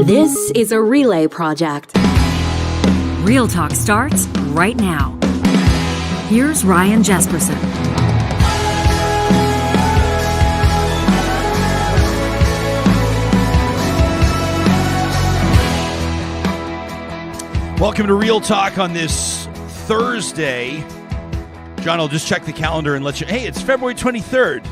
This is a relay project. Real Talk starts right now. Here's Ryan Jesperson. Welcome to Real Talk on this Thursday. John, I'll just check the calendar and let you... Hey, it's February 23rd.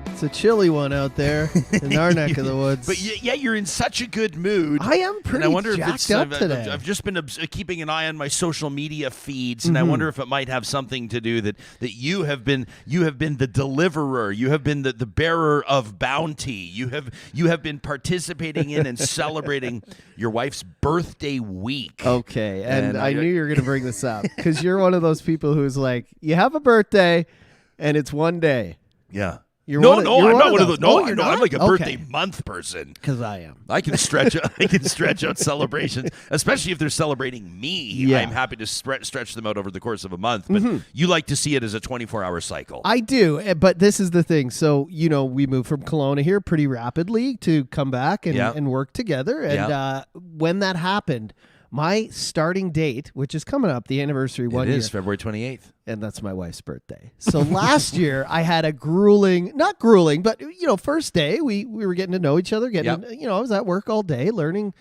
It's a chilly one out there in our neck of the woods. But yeah, you're in such a good mood. I am pretty and I wonder jacked if it's, up today. I've just been keeping an eye on my social media feeds, and I wonder if it might have something to do that you have been the deliverer, you have been the bearer of bounty, you have been participating in and celebrating your wife's birthday week. Okay, and I knew you were going to bring this up because you're one of those people who's like, you have a birthday, and it's one day. Yeah. I'm not one of those. No, I'm like a birthday month person. Because I am. I can stretch out celebrations, especially if they're celebrating me. Yeah. I'm happy to stretch them out over the course of a month. But you like to see it as a 24-hour cycle. I do, but this is the thing. So, we moved from Kelowna here pretty rapidly to come back and work together. And when that happened, my starting date, which is coming up, the anniversary one year. It is February 28th. And that's my wife's birthday. So last year I had a not grueling, but first day we were getting to know each other, I was at work all day learning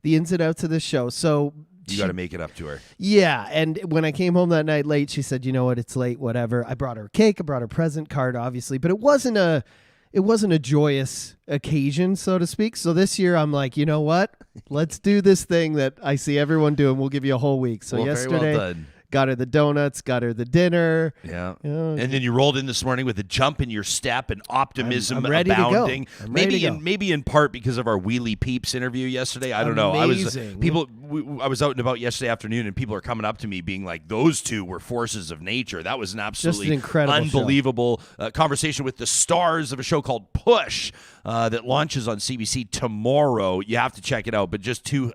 the ins and outs of this show. So you got to make it up to her. Yeah, and when I came home that night late, she said, "You know what? It's late, whatever." I brought her a cake, I brought her a present card, obviously, but it wasn't a joyous occasion, so to speak. So this year I'm like, you know what? Let's do this thing that I see everyone doing. We'll give you a whole week. So yesterday, very well done. Got her the donuts, got her the dinner. Yeah. And then you rolled in this morning with a jump in your step and optimism I'm ready abounding. To go. I'm ready to go. Maybe in part because of our Wheelie Peeps interview yesterday. I don't know. I was out and about yesterday afternoon, and people are coming up to me being like, "Those two were forces of nature." That was an absolutely incredible unbelievable conversation with the stars of a show called Push that launches on CBC tomorrow. You have to check it out. But just two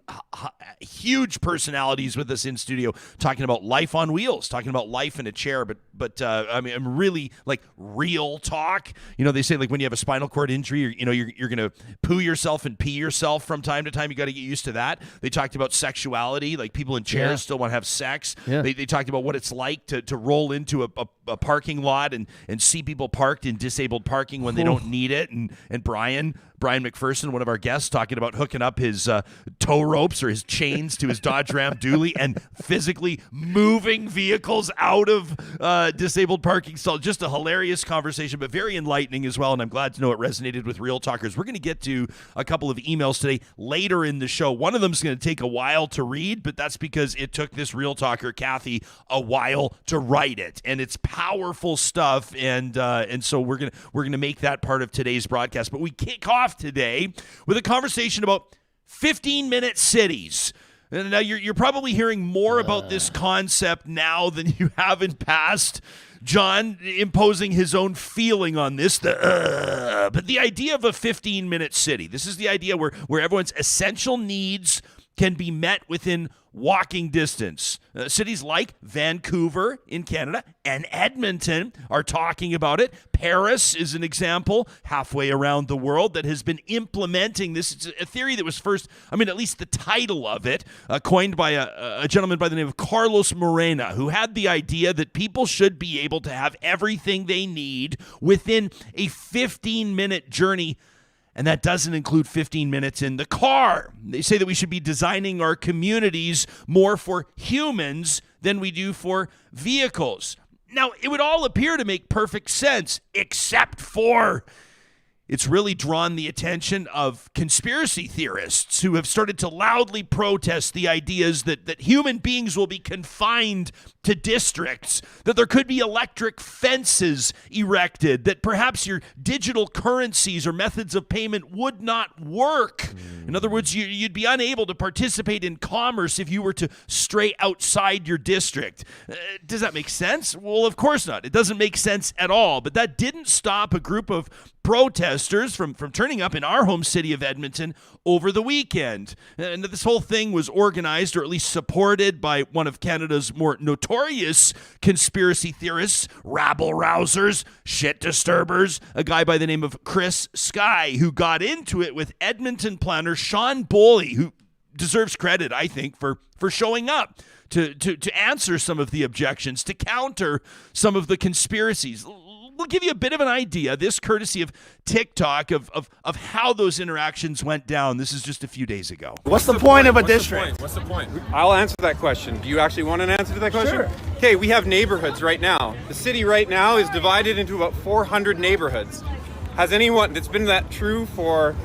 huge personalities with us in studio talking about life on wheels, talking about life in a chair, but I mean, I'm really like real talk. They say like when you have a spinal cord injury, you're going to poo yourself and pee yourself from time to time. You got to get used to that. They talked about sexuality, like people in chairs still want to have sex. Yeah. They talked about what it's like to roll into a parking lot and see people parked in disabled parking when they don't need it. And Brian McPherson, one of our guests, talking about hooking up his tow ropes or his chains to his Dodge Ram dually and physically moving vehicles out of disabled parking stalls. Just a hilarious conversation, but very enlightening as well, and I'm glad to know it resonated with Real Talkers. We're going to get to a couple of emails today later in the show. One of them is going to take a while to read, but that's because it took this Real Talker, Kathy, a while to write it, and it's powerful stuff, and so we're gonna make that part of today's broadcast. But we kick off today with a conversation about 15-minute cities. And now you're probably hearing more about this concept now than you have in past. John imposing his own feeling on this. But the idea of a 15-minute city, this is the idea where everyone's essential needs can be met within walking distance. Cities like Vancouver in Canada and Edmonton are talking about it. Paris is an example halfway around the world that has been implementing this. It's a theory that was first, at least the title of it, coined by a gentleman by the name of Carlos Morena, who had the idea that people should be able to have everything they need within a 15-minute journey. And that doesn't include 15 minutes in the car. They say that we should be designing our communities more for humans than we do for vehicles. Now, it would all appear to make perfect sense, except for it's really drawn the attention of conspiracy theorists who have started to loudly protest the ideas that human beings will be confined to districts, that there could be electric fences erected, that perhaps your digital currencies or methods of payment would not work. In other words, you'd be unable to participate in commerce if you were to stray outside your district. Does that make sense? Well, of course not. It doesn't make sense at all. But that didn't stop a group of protesters from turning up in our home city of Edmonton over the weekend. And this whole thing was organized, or at least supported, by one of Canada's more notorious conspiracy theorists, rabble-rousers, shit disturbers, a guy by the name of Chris Sky, who got into it with Edmonton planner Sean Boley, who deserves credit, I think, for showing up to answer some of the objections, to counter some of the conspiracies. We'll give you a bit of an idea, this courtesy of TikTok, of how those interactions went down. This is just a few days ago. What's the point of a district? What's the point? I'll answer that question. Do you actually want an answer to that question? Sure. Okay, we have neighborhoods right now. The city right now is divided into about 400 neighborhoods. Has anyone, it's been that true for,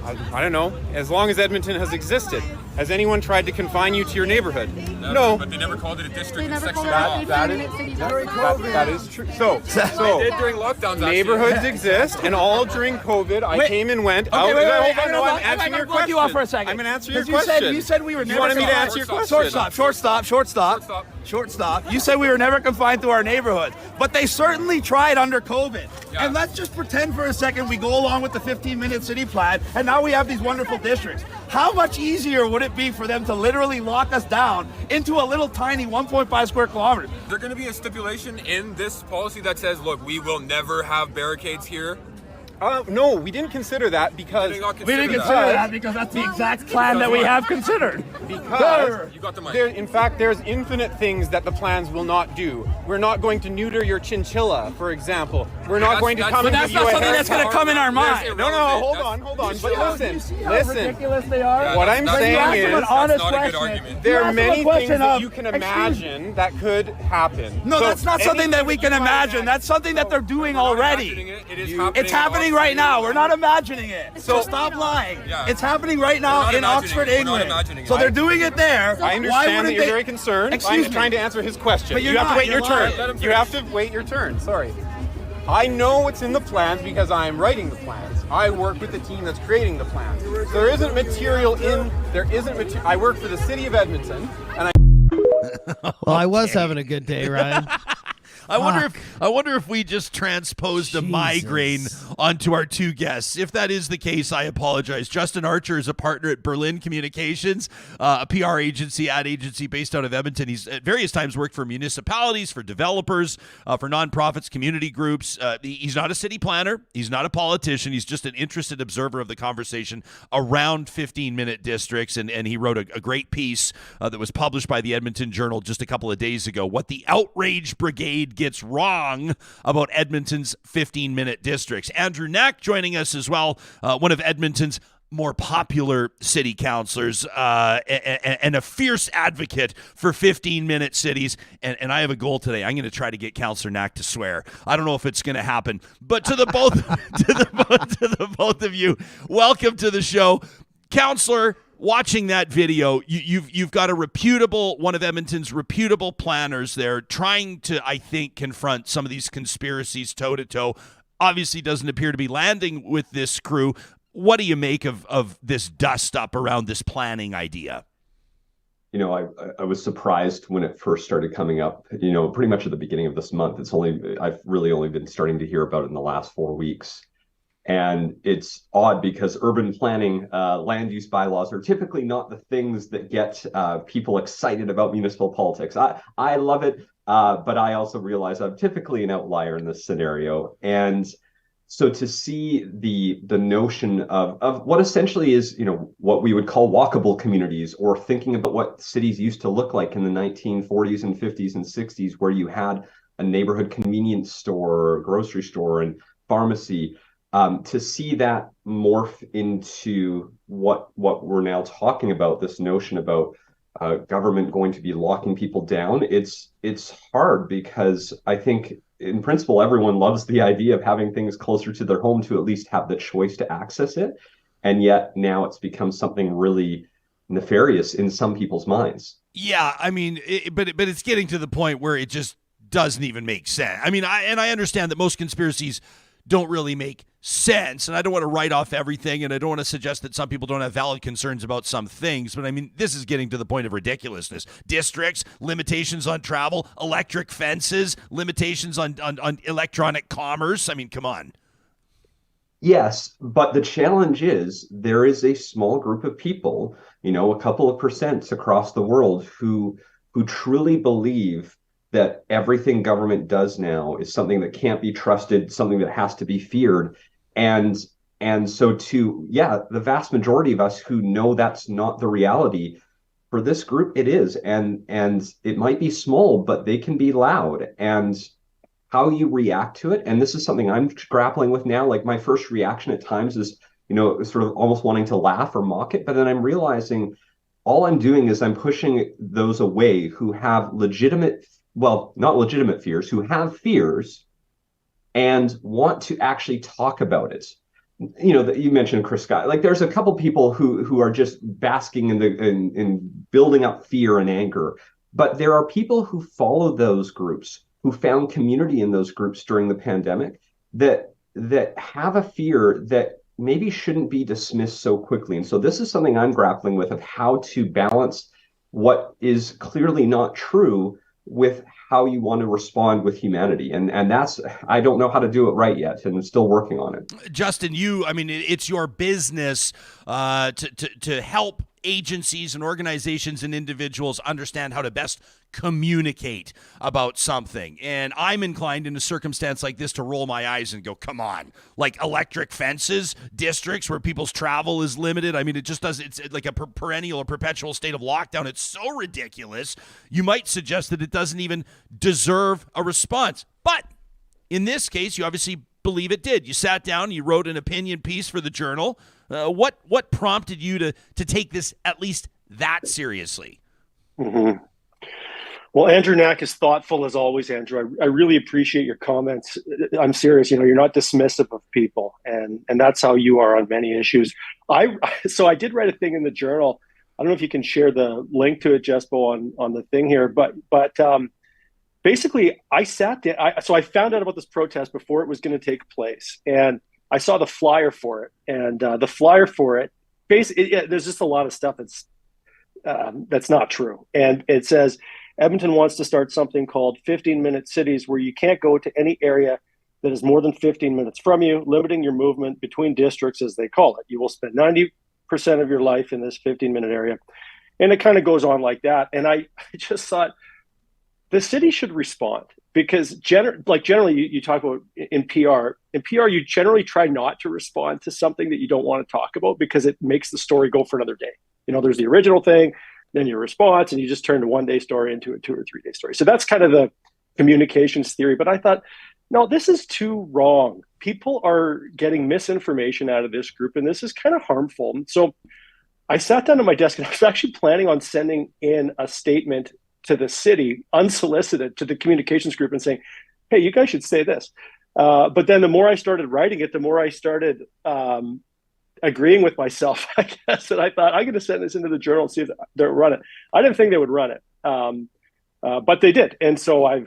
I don't know, as long as Edmonton has existed. Has anyone tried to confine you to your neighborhood? No. But they never called it a district. They never called That- it that a is- city. That is true. So They did during lockdowns. neighborhoods exist, and all during COVID, I came and went. Hold on, I'm answering your question. You off for a second. I'm going to answer your 'Cause question. You said we were You never wanted me to confined- answer your question. Shortstop. You said we were never confined to our neighborhood, but they certainly tried under COVID. Yeah. And let's just pretend for a second we go along with the 15-minute city plan, and now we have these wonderful districts. How much easier would it be for them to literally lock us down into a little tiny 1.5 square kilometers? There's going to be a stipulation in this policy that says, look, we will never have barricades here. No, we didn't consider that because They did not We didn't consider that because that's the exact plan that we have considered. because You got the mic. in fact, there's infinite things that the plans will not do. We're not going to neuter your chinchilla, for example. We're not going to come and But that's give you not a something that's going to haircut. come in our mind. No, hold on. But listen. Ridiculous they are. What I'm saying ask them is, an honest that's not a good question. argument. there You are ask them a many question things that of, you can "Excuse me." imagine that could happen. No, So that's not something that we can anything you imagine. find That's something that they're doing We're not imagining already. it. It is happening. It's happening right now. We're not imagining it. So stop lying. Yeah. It's happening right We're now not in imagining Oxford, it. We're not England. imagining it. So they're doing it there. I Why understand that wouldn't you're they? very concerned. Excuse I'm me. trying to answer his question. But You you're have to not. wait your You're turn. lying. Let him You have to wait your turn. Sorry. I know what's in the plans because I'm writing the plans. I work with the team that's creating the plans. There isn't material in. There isn't material. I work for the city of Edmonton, and I. Well, I was having a good day, Ryan. I wonder if we just transposed a migraine onto our two guests. If that is the case, I apologize. Justin Archer is a partner at Berlin Communications, a PR agency, ad agency based out of Edmonton. He's at various times worked for municipalities, for developers, for nonprofits, community groups. He's not a city planner. He's not a politician. He's just an interested observer of the conversation around 15-minute districts. And he wrote a great piece that was published by the Edmonton Journal just a couple of days ago. What the Outrage Brigade gets wrong about Edmonton's 15-minute districts. Andrew Knack joining us as well, one of Edmonton's more popular city councillors and a fierce advocate for 15-minute cities. And I have a goal today. I'm going to try to get Councillor Knack to swear. I don't know if it's going to happen, but to the both of you, welcome to the show. Councillor, watching that video, you've got one of Edmonton's reputable planners there trying to, I think, confront some of these conspiracies toe-to-toe. Obviously doesn't appear to be landing with this crew. What do you make of this dust-up around this planning idea? You know, I was surprised when it first started coming up, you know, pretty much at the beginning of this month. I've really only been starting to hear about it in the last 4 weeks. And it's odd because urban planning, land use bylaws are typically not the things that get people excited about municipal politics. I love it, but I also realize I'm typically an outlier in this scenario. And so to see the notion of what essentially is, you know, what we would call walkable communities, or thinking about what cities used to look like in the 1940s and 50s and 60s, where you had a neighborhood convenience store, grocery store, and pharmacy. To see that morph into what we're now talking about, this notion about government going to be locking people down, it's hard, because I think in principle everyone loves the idea of having things closer to their home to at least have the choice to access it, and yet now it's become something really nefarious in some people's minds. Yeah, I mean, but it's getting to the point where it just doesn't even make sense. I mean, I understand that most conspiracies don't really make sense, and I don't want to write off everything, and I don't want to suggest that some people don't have valid concerns about some things, but I mean, this is getting to the point of ridiculousness. Districts, limitations on travel, electric fences, limitations on electronic commerce. I mean, come on. Yes, but the challenge is there is a small group of people, a couple of percent across the world who truly believe that everything government does now is something that can't be trusted, something that has to be feared. And so the vast majority of us who know that's not the reality, for this group it is. And it might be small, but they can be loud. And how you react to it. And this is something I'm grappling with now. Like my first reaction at times is, sort of almost wanting to laugh or mock it. But then I'm realizing all I'm doing is I'm pushing those away who have not legitimate fears, who have fears and want to actually talk about it. You mentioned Chris Scott. Like there's a couple people who are just basking in building up fear and anger. But there are people who follow those groups, who found community in those groups during the pandemic, that have a fear that maybe shouldn't be dismissed so quickly. And so this is something I'm grappling with, of how to balance what is clearly not true with how you want to respond with humanity. And that's, I don't know how to do it right yet, and I'm still working on it. Justin, it's your business to help agencies and organizations and individuals understand how to best communicate about something. And I'm inclined in a circumstance like this to roll my eyes and go, come on, like electric fences, districts where people's travel is limited. I mean, it just does. It's like a perennial or perpetual state of lockdown. It's so ridiculous. You might suggest that it doesn't even deserve a response. But in this case, you obviously believe it did. You sat down, you wrote an opinion piece for the Journal. What prompted you to take this at least that seriously? Mm-hmm. Well, Andrew Knack is thoughtful as always, Andrew. I really appreciate your comments. I'm serious. You're not dismissive of people, and that's how you are on many issues. So I did write a thing in the Journal. I don't know if you can share the link to it, Jespo, on the thing here, but basically I sat down. So I found out about this protest before it was going to take place, and I saw the flyer for it, and the flyer for it, basically, there's just a lot of stuff that's not true. And it says, Edmonton wants to start something called 15-minute cities, where you can't go to any area that is more than 15 minutes from you, limiting your movement between districts, as they call it. You will spend 90% of your life in this 15-minute area. And it kind of goes on like that. And I just thought the city should respond, because generally you talk about in PR, you generally try not to respond to something that you don't want to talk about, because it makes the story go for another day. There's the original thing, then your response, and you just turn a one-day story into a 2 or 3 day story. So that's kind of the communications theory. But I thought, no, this is too wrong. People are getting misinformation out of this group, and this is kind of harmful. And so I sat down at my desk, and I was actually planning on sending in a statement to the city, unsolicited, to the communications group, and saying, hey, you guys should say this. But then the more I started writing it, the more I started agreeing with myself, I guess. And I thought, I'm going to send this into the Journal and see if they'll run it. I didn't think they would run it. But they did. And so I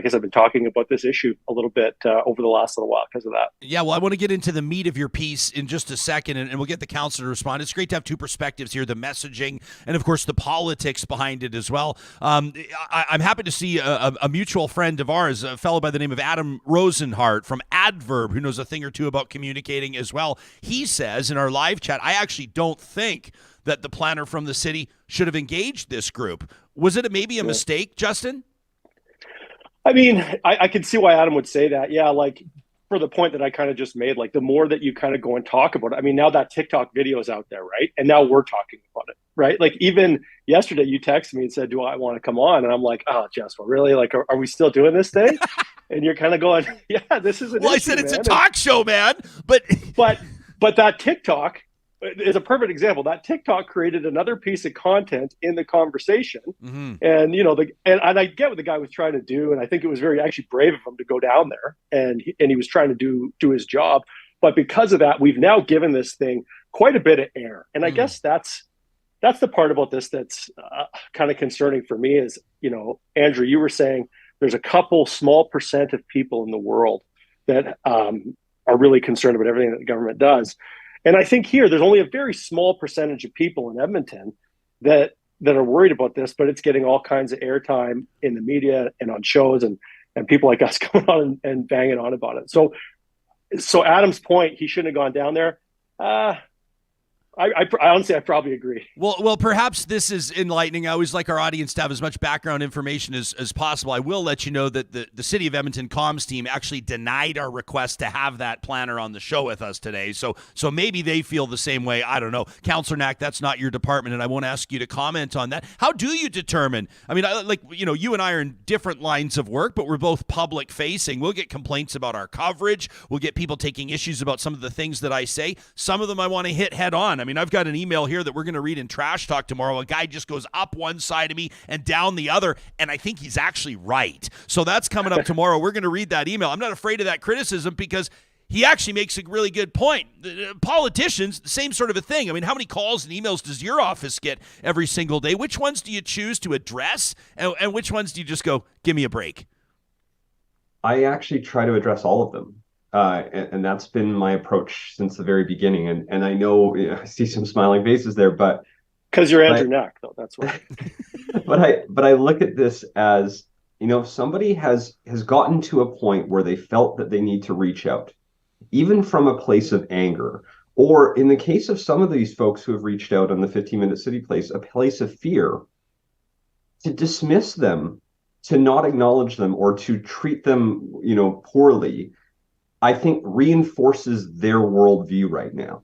guess I've been talking about this issue a little bit over the last little while because of that. Yeah, well, I want to get into the meat of your piece in just a second, and we'll get the councillor to respond. It's great to have two perspectives here, the messaging and, of course, the politics behind it as well. I'm happy to see a mutual friend of ours, a fellow by the name of Adam Rosenhart from Adverb, who knows a thing or two about communicating as well. He says in our live chat, I actually don't think that the planner from the city should have engaged this group. Was it maybe a mistake, Justin? I mean, I can see why Adam would say that. Yeah, like for the point that I kind of just made, like the more that you kind of go and talk about it, I mean, now that TikTok video is out there, right? And now we're talking about it, right? Like even yesterday you texted me and said, do I want to come on? And I'm like, oh, Jess, well, really? Like, are we still doing this thing? And you're kind of going, yeah, this is an issue, I said it's a talk show, man. But that TikTok is a perfect example. That TikTok created another piece of content in the conversation. Mm-hmm. And, and I get what the guy was trying to do. And I think it was very actually brave of him to go down there, and he was trying to do his job. But because of that, we've now given this thing quite a bit of air. And I guess that's the part about this that's kind of concerning for me is, Andrew, you were saying there's a couple small percent of people in the world that are really concerned about everything that the government does. And I think here there's only a very small percentage of people in Edmonton that are worried about this, but it's getting all kinds of airtime in the media and on shows and people like us coming on and banging on about it. So So Adam's point, he shouldn't have gone down there. I honestly, I probably agree. Well, perhaps this is enlightening. I always like our audience to have as much background information as possible. I will let you know that the City of Edmonton comms team actually denied our request to have that planner on the show with us today. So maybe they feel the same way. I don't know. Councillor Knack, that's not your department, and I won't ask you to comment on that. How do you determine? I mean, you and I are in different lines of work, but we're both public facing. We'll get complaints about our coverage. We'll get people taking issues about some of the things that I say. Some of them I want to hit head on. I mean, I've got an email here that we're going to read in Trash Talk tomorrow. A guy just goes up one side of me and down the other, and I think he's actually right. So that's coming up tomorrow. We're going to read that email. I'm not afraid of that criticism because he actually makes a really good point. Politicians, the same sort of a thing. I mean, how many calls and emails does your office get every single day? Which ones do you choose to address, and which ones do you just go, give me a break? I actually try to address all of them. And that's been my approach since the very beginning. And I know, I see some smiling faces there, but because you're Andrew Knack, though, that's why. but I look at this as, if somebody has gotten to a point where they felt that they need to reach out, even from a place of anger, or in the case of some of these folks who have reached out on the 15-minute city place, a place of fear, to dismiss them, to not acknowledge them, or to treat them, poorly, I think reinforces their worldview right now.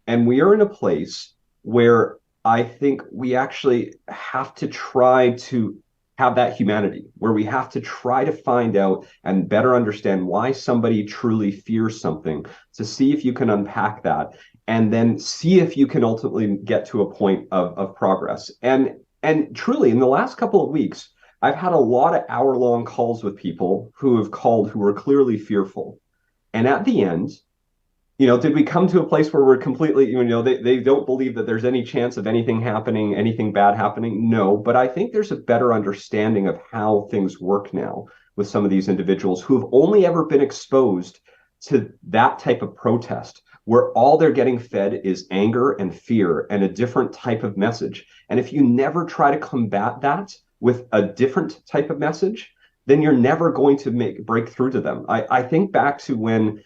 And we are in a place where I think we actually have to try to have that humanity, where we have to try to find out and better understand why somebody truly fears something, to see if you can unpack that, and then see if you can ultimately get to a point of progress. And truly, in the last couple of weeks, I've had a lot of hour-long calls with people who have called who were clearly fearful. And at the end, did we come to a place where we're completely, they don't believe that there's any chance of anything happening, anything bad happening? No, but I think there's a better understanding of how things work now with some of these individuals who have only ever been exposed to that type of protest, where all they're getting fed is anger and fear and a different type of message. And if you never try to combat that with a different type of message, then you're never going to break through to them. I think back to when,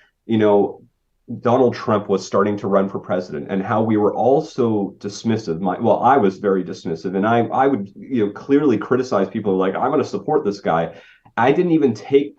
Donald Trump was starting to run for president, and how we were all so dismissive. I was very dismissive, and I would, clearly criticize people like, I'm going to support this guy. I didn't even take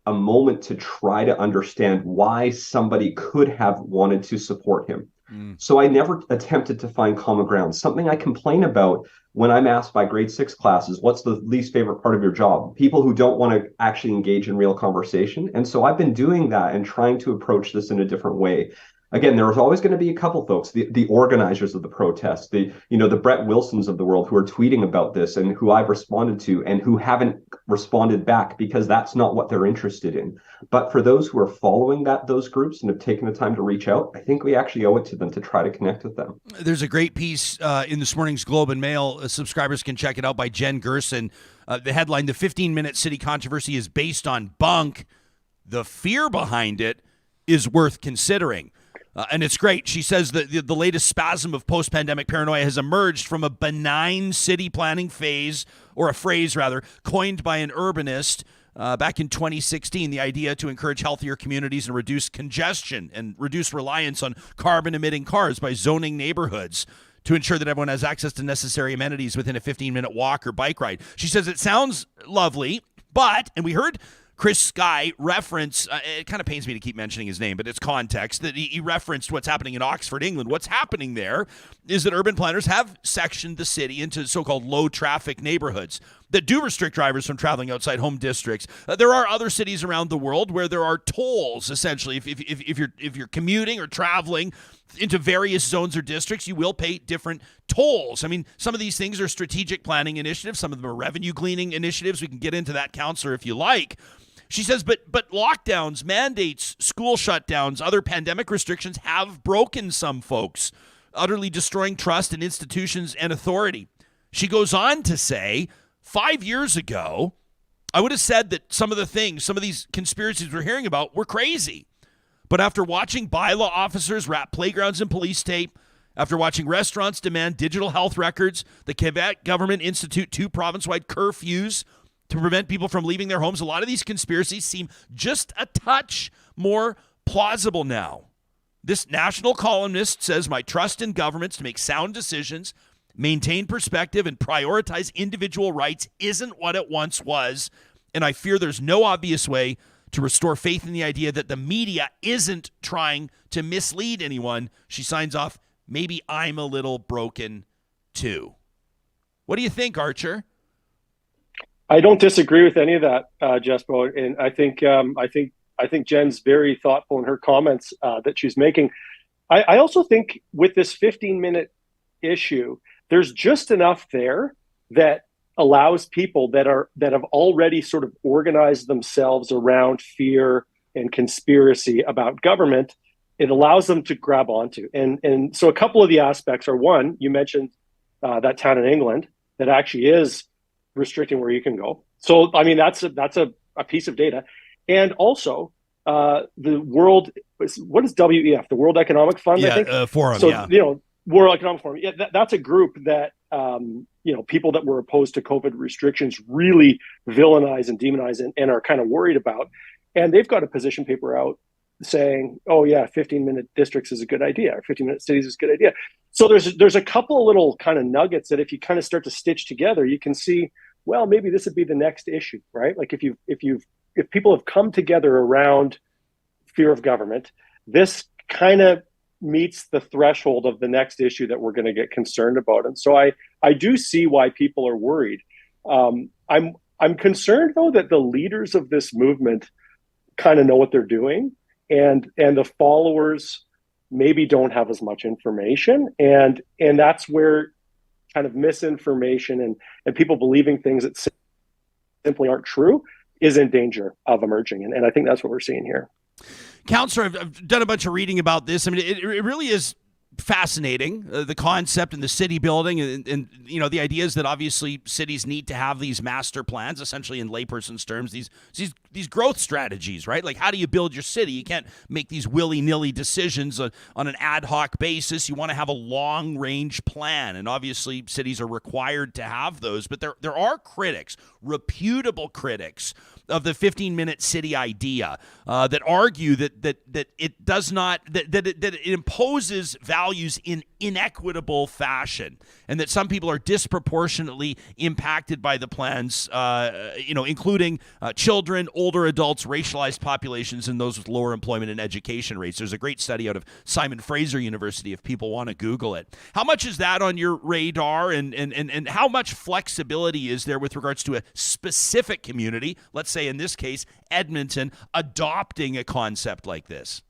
a moment to try to understand why somebody could have wanted to support him. So I never attempted to find common ground. Something I complain about when I'm asked by grade 6 classes, what's the least favorite part of your job? People who don't want to actually engage in real conversation. And so I've been doing that and trying to approach this in a different way. Again, there was always going to be a couple folks, the organizers of the protest, the Brett Wilsons of the world who are tweeting about this and who I've responded to and who haven't responded back because that's not what they're interested in. But for those who are following those groups and have taken the time to reach out, I think we actually owe it to them to try to connect with them. There's a great piece in this morning's Globe and Mail. Subscribers can check it out by Jen Gerson. The headline, "The 15-Minute City Controversy is based on bunk. The fear behind it is worth considering." And it's great. She says that the latest spasm of post-pandemic paranoia has emerged from a benign city planning phase, or a phrase rather, coined by an urbanist back in 2016. The idea to encourage healthier communities and reduce congestion and reduce reliance on carbon-emitting cars by zoning neighborhoods to ensure that everyone has access to necessary amenities within a 15-minute walk or bike ride. She says it sounds lovely, but, and we heard Chris Sky reference, it kind of pains me to keep mentioning his name, but it's context, that he referenced what's happening in Oxford, England. What's happening there is that urban planners have sectioned the city into so-called low-traffic neighborhoods that do restrict drivers from traveling outside home districts. There are other cities around the world where there are tolls, essentially. If you're commuting or traveling into various zones or districts, you will pay different tolls. I mean, some of these things are strategic planning initiatives. Some of them are revenue gleaning initiatives. We can get into that, Councillor, if you like. She says, but lockdowns, mandates, school shutdowns, other pandemic restrictions have broken some folks, utterly destroying trust in institutions and authority. She goes on to say, 5 years ago, I would have said that some of these conspiracies we're hearing about were crazy. But after watching bylaw officers wrap playgrounds in police tape, after watching restaurants demand digital health records, the Quebec government institute 2 province-wide curfews to prevent people from leaving their homes, a lot of these conspiracies seem just a touch more plausible now. This national columnist says my trust in governments to make sound decisions, maintain perspective, and prioritize individual rights isn't what it once was, and I fear there's no obvious way to restore faith in the idea that the media isn't trying to mislead anyone. She signs off, maybe I'm a little broken too. What do you think, Archer? I don't disagree with any of that, Jespo, and I think Jen's very thoughtful in her comments that she's making. I also think with this 15-minute issue, there's just enough there that allows people that have already sort of organized themselves around fear and conspiracy about government. It allows them to grab onto, and so a couple of the aspects are, one, you mentioned that town in England that actually is restricting where you can go. So I mean that's a piece of data. And also, the world, what is WEF? The World Economic Fund, yeah, I think? Forum, so, yeah. World Economic Forum. Yeah, that's a group that, people that were opposed to COVID restrictions really villainize and demonize and are kind of worried about. And they've got a position paper out saying, oh, yeah, 15-minute districts is a good idea, or 15-minute cities is a good idea. So there's a couple of little kind of nuggets that if you kind of start to stitch together, you can see, well, maybe this would be the next issue, right? Like if people have come together around fear of government, this kind of meets the threshold of the next issue that we're going to get concerned about. And so I do see why people are worried. I'm concerned, though, that the leaders of this movement kind of know what they're doing, and the followers maybe don't have as much information, and that's where kind of misinformation and people believing things that simply aren't true is in danger of emerging. And I think that's what we're seeing here. Councillor, I've done a bunch of reading about this. I mean, it really is fascinating, the concept and the city building and the ideas that obviously cities need to have these master plans, essentially in layperson's terms, these growth strategies, right? Like, how do you build your city? You can't make these willy-nilly decisions on an ad hoc basis. You want to have a long-range plan, and obviously cities are required to have those, but there are critics, reputable critics of the 15-minute city idea that argue that it does not, that it imposes values in inequitable fashion, and that some people are disproportionately impacted by the plans, including children, older adults, racialized populations, and those with lower employment and education rates. There's a great study out of Simon Fraser University if people want to Google it. How much is that on your radar, and how much flexibility is there with regards to a specific community, let's say in this case, Edmonton, adopting a concept like this?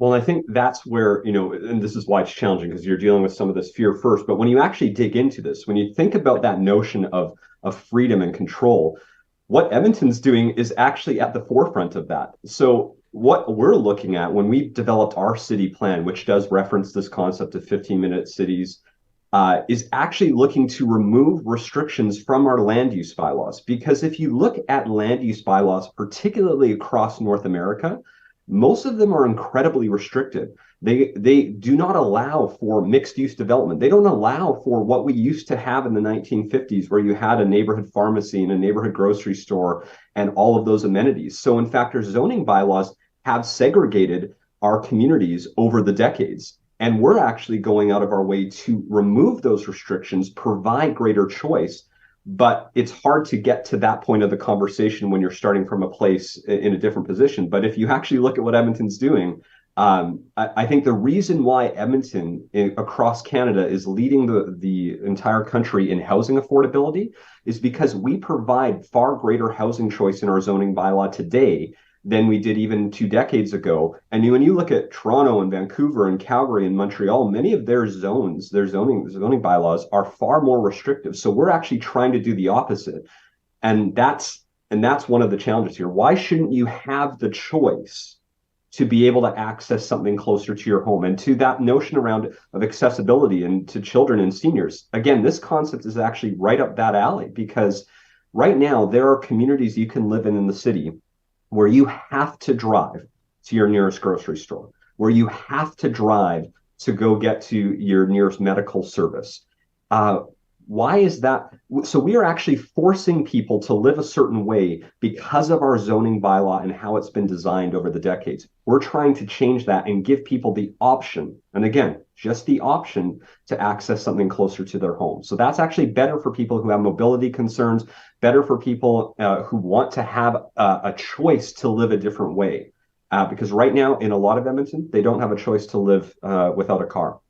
Well, I think that's where, and this is why it's challenging, because you're dealing with some of this fear first. But when you actually dig into this, when you think about that notion of freedom and control, what Edmonton's doing is actually at the forefront of that. So what we're looking at when we developed our city plan, which does reference this concept of 15-minute cities, is actually looking to remove restrictions from our land use bylaws. Because if you look at land use bylaws, particularly across North America, most of them are incredibly restrictive. They do not allow for mixed use development. They don't allow for what we used to have in the 1950s, where you had a neighborhood pharmacy and a neighborhood grocery store and all of those amenities. So in fact, our zoning bylaws have segregated our communities over the decades. And we're actually going out of our way to remove those restrictions, provide greater choice. But it's hard to get to that point of the conversation when you're starting from a place in a different position. But if you actually look at what Edmonton's doing, I think the reason why Edmonton across Canada is leading the entire country in housing affordability is because we provide far greater housing choice in our zoning bylaw today than we did even 2 decades ago. And when you look at Toronto and Vancouver and Calgary and Montreal, many of their zones, their zoning bylaws are far more restrictive. So we're actually trying to do the opposite. And that's one of the challenges here. Why shouldn't you have the choice to be able to access something closer to your home? And to that notion of accessibility and to children and seniors, again, this concept is actually right up that alley, because right now there are communities you can live in the city where you have to drive to your nearest grocery store, where you have to drive to go get to your nearest medical service. Why is that? So we are actually forcing people to live a certain way because of our zoning bylaw and how it's been designed over the decades. We're trying to change that and give people the option, and again, just the option to access something closer to their home. So that's actually better for people who have mobility concerns, better for people who want to have a choice to live a different way. Because right now, in a lot of Edmonton, they don't have a choice to live without a car.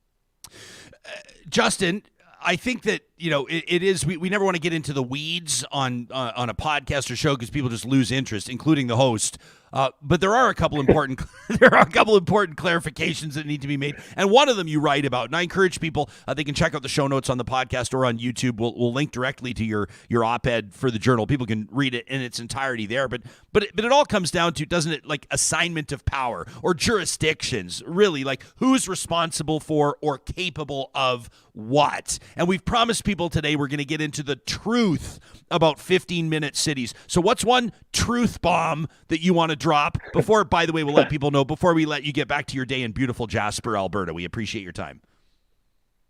Justin, I think that, it is, we never want to get into the weeds on a podcast or show because people just lose interest, including the host. But there are a couple important clarifications that need to be made, and one of them you write about. And I encourage people; they can check out the show notes on the podcast or on YouTube. We'll link directly to your op-ed for the Journal. People can read it in its entirety there. But it all comes down to, doesn't it, like assignment of power or jurisdictions? Really, like who's responsible for or capable of what? And we've promised people today we're going to get into the truth about 15-minute cities. So what's one truth bomb that you want to drop before, by the way, we'll let people know before we let you get back to your day in beautiful Jasper, Alberta? We appreciate your time.